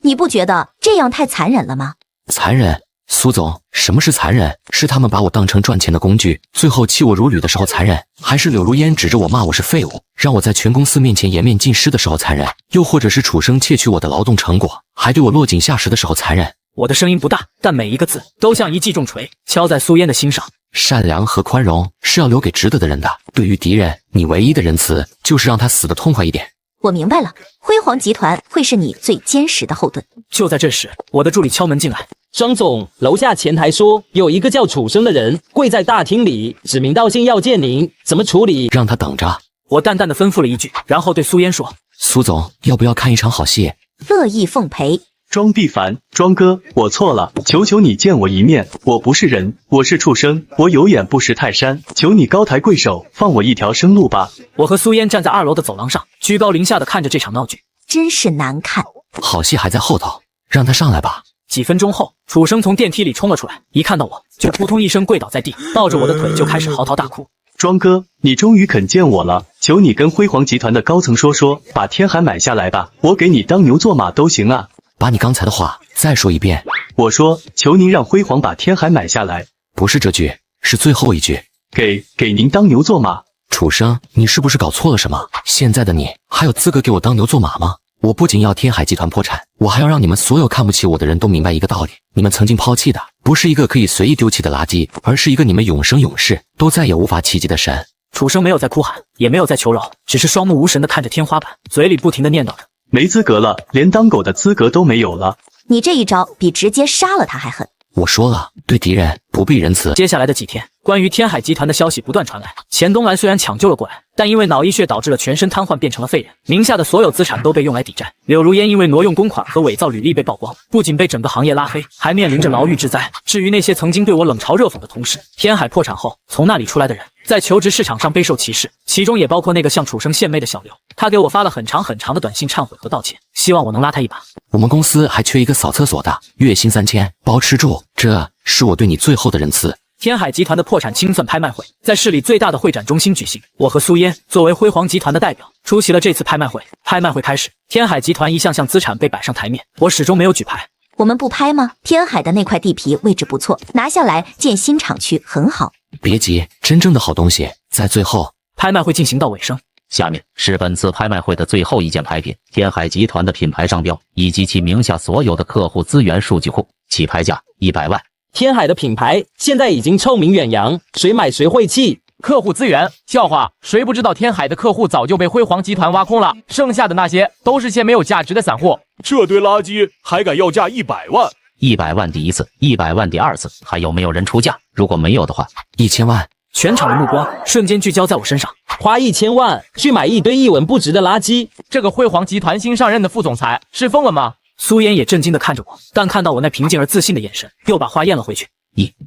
你不觉得这样太残忍了吗？残忍？苏总，什么是残忍？是他们把我当成赚钱的工具，最后弃我如履的时候残忍？还是柳如烟指着我骂我是废物，让我在全公司面前颜面尽失的时候残忍？又或者是楚生窃取我的劳动成果，还对我落井下石的时候残忍？我的声音不大，但每一个字都像一记重锤，敲在苏烟的心上。善良和宽容是要留给值得的人的。对于敌人，你唯一的仁慈就是让他死得痛快一点。我明白了，辉煌集团会是你最坚实的后盾。就在这时，我的助理敲门进来。庄总，楼下前台说有一个叫楚生的人跪在大厅里，指名道姓要见您，怎么处理？让他等着。我淡淡的吩咐了一句，然后对苏烟说：苏总，要不要看一场好戏？乐意奉陪。庄必凡，庄哥，我错了，求求你见我一面，我不是人，我是畜生，我有眼不识泰山，求你高抬贵手，放我一条生路吧。我和苏烟站在2楼的走廊上，居高临下的看着这场闹剧，真是难看。好戏还在后头，让他上来吧。几分钟后，楚生从电梯里冲了出来，一看到我就扑通一声跪倒在地，抱着我的腿就开始嚎啕大哭。庄哥，你终于肯见我了，求你跟辉煌集团的高层说，把天海买下来吧，我给你当牛做马都行啊。把你刚才的话再说一遍。我说，求您让辉煌把天海买下来。不是这句，是最后一句。给您当牛做马。楚生，你是不是搞错了什么？现在的你还有资格给我当牛做马吗？我不仅要天海集团破产，我还要让你们所有看不起我的人都明白一个道理：你们曾经抛弃的不是一个可以随意丢弃的垃圾，而是一个你们永生永世都再也无法企及的神。楚生没有在哭喊，也没有在求饶，只是双目无神地看着天花板，嘴里不停地念叨着：没资格了，连当狗的资格都没有了。你这一招比直接杀了他还狠。我说了，对敌人不必仁慈。接下来的几天，关于天海集团的消息不断传来。钱东来虽然抢救了过来，但因为脑溢血导致了全身瘫痪，变成了废人，名下的所有资产都被用来抵债。柳如烟因为挪用公款和伪造履历被曝光，不仅被整个行业拉黑，还面临着牢狱之灾。至于那些曾经对我冷嘲热讽的同事，天海破产后从那里出来的人，在求职市场上备受歧视，其中也包括那个向楚生献媚的小刘。他给我发了很长的短信忏悔和道歉，希望我能拉他一把。我们公司还缺一个扫厕所的，月薪3000，包吃住，这是我对你最后的仁慈。天海集团的破产清算拍卖会在市里最大的会展中心举行，我和苏烟作为辉煌集团的代表出席了这次拍卖会。拍卖会开始，天海集团一项项资产被摆上台面，我始终没有举牌。我们不拍吗？天海的那块地皮位置不错，拿下来建新厂区很好。别急，真正的好东西在最后。拍卖会进行到尾声，下面是本次拍卖会的最后一件拍品，天海集团的品牌商标以及其名下所有的客户资源数据库，起拍价100万。天海的品牌现在已经臭名远扬，谁买谁晦气。客户资源笑话，谁不知道天海的客户早就被辉煌集团挖空了，剩下的那些都是些没有价值的散户。这堆垃圾还敢要价100万？100万第一次，100万第二次，还有没有人出价？如果没有的话，1000万。全场的目光瞬间聚焦在我身上，花1000万去买一堆一文不值的垃圾。这个辉煌集团新上任的副总裁是疯了吗？苏烟也震惊地看着我，但看到我那平静而自信的眼神，又把话咽了回去。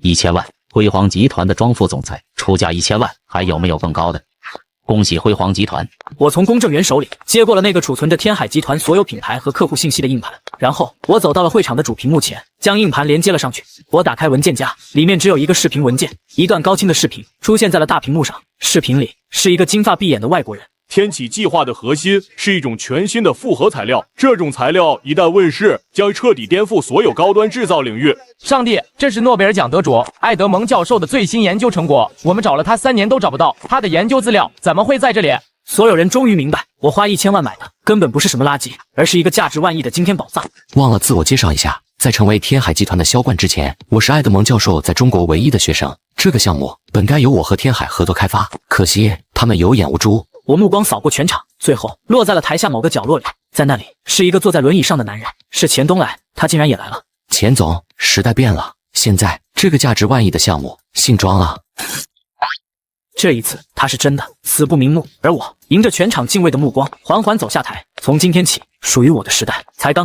1000万，辉煌集团的庄副总裁出价1000万，还有没有更高的？恭喜辉煌集团！我从公证员手里接过了那个储存着天海集团所有品牌和客户信息的硬盘，然后我走到了会场的主屏幕前，将硬盘连接了上去。我打开文件夹，里面只有一个视频文件，一段高清的视频出现在了大屏幕上。视频里是一个金发碧眼的外国人，天启计划的核心是一种全新的复合材料，这种材料一旦问世，将彻底颠覆所有高端制造领域。上帝，这是诺贝尔奖得主艾德蒙教授的最新研究成果，我们找了他3年都找不到，他的研究资料怎么会在这里？所有人终于明白，我花1000万买的根本不是什么垃圾，而是一个价值万亿的惊天宝藏。忘了自我介绍一下，在成为天海集团的销冠之前，我是艾德蒙教授在中国唯一的学生。这个项目本该由我和天海合作开发，可惜他们有眼无珠。我目光扫过全场，最后落在了台下某个角落里，在那里是一个坐在轮椅上的男人，是钱东来，他竟然也来了。钱总，时代变了，现在这个价值万亿的项目姓庄了。这一次他是真的死不瞑目，而我迎着全场敬畏的目光，缓缓走下台。从今天起，属于我的时代才刚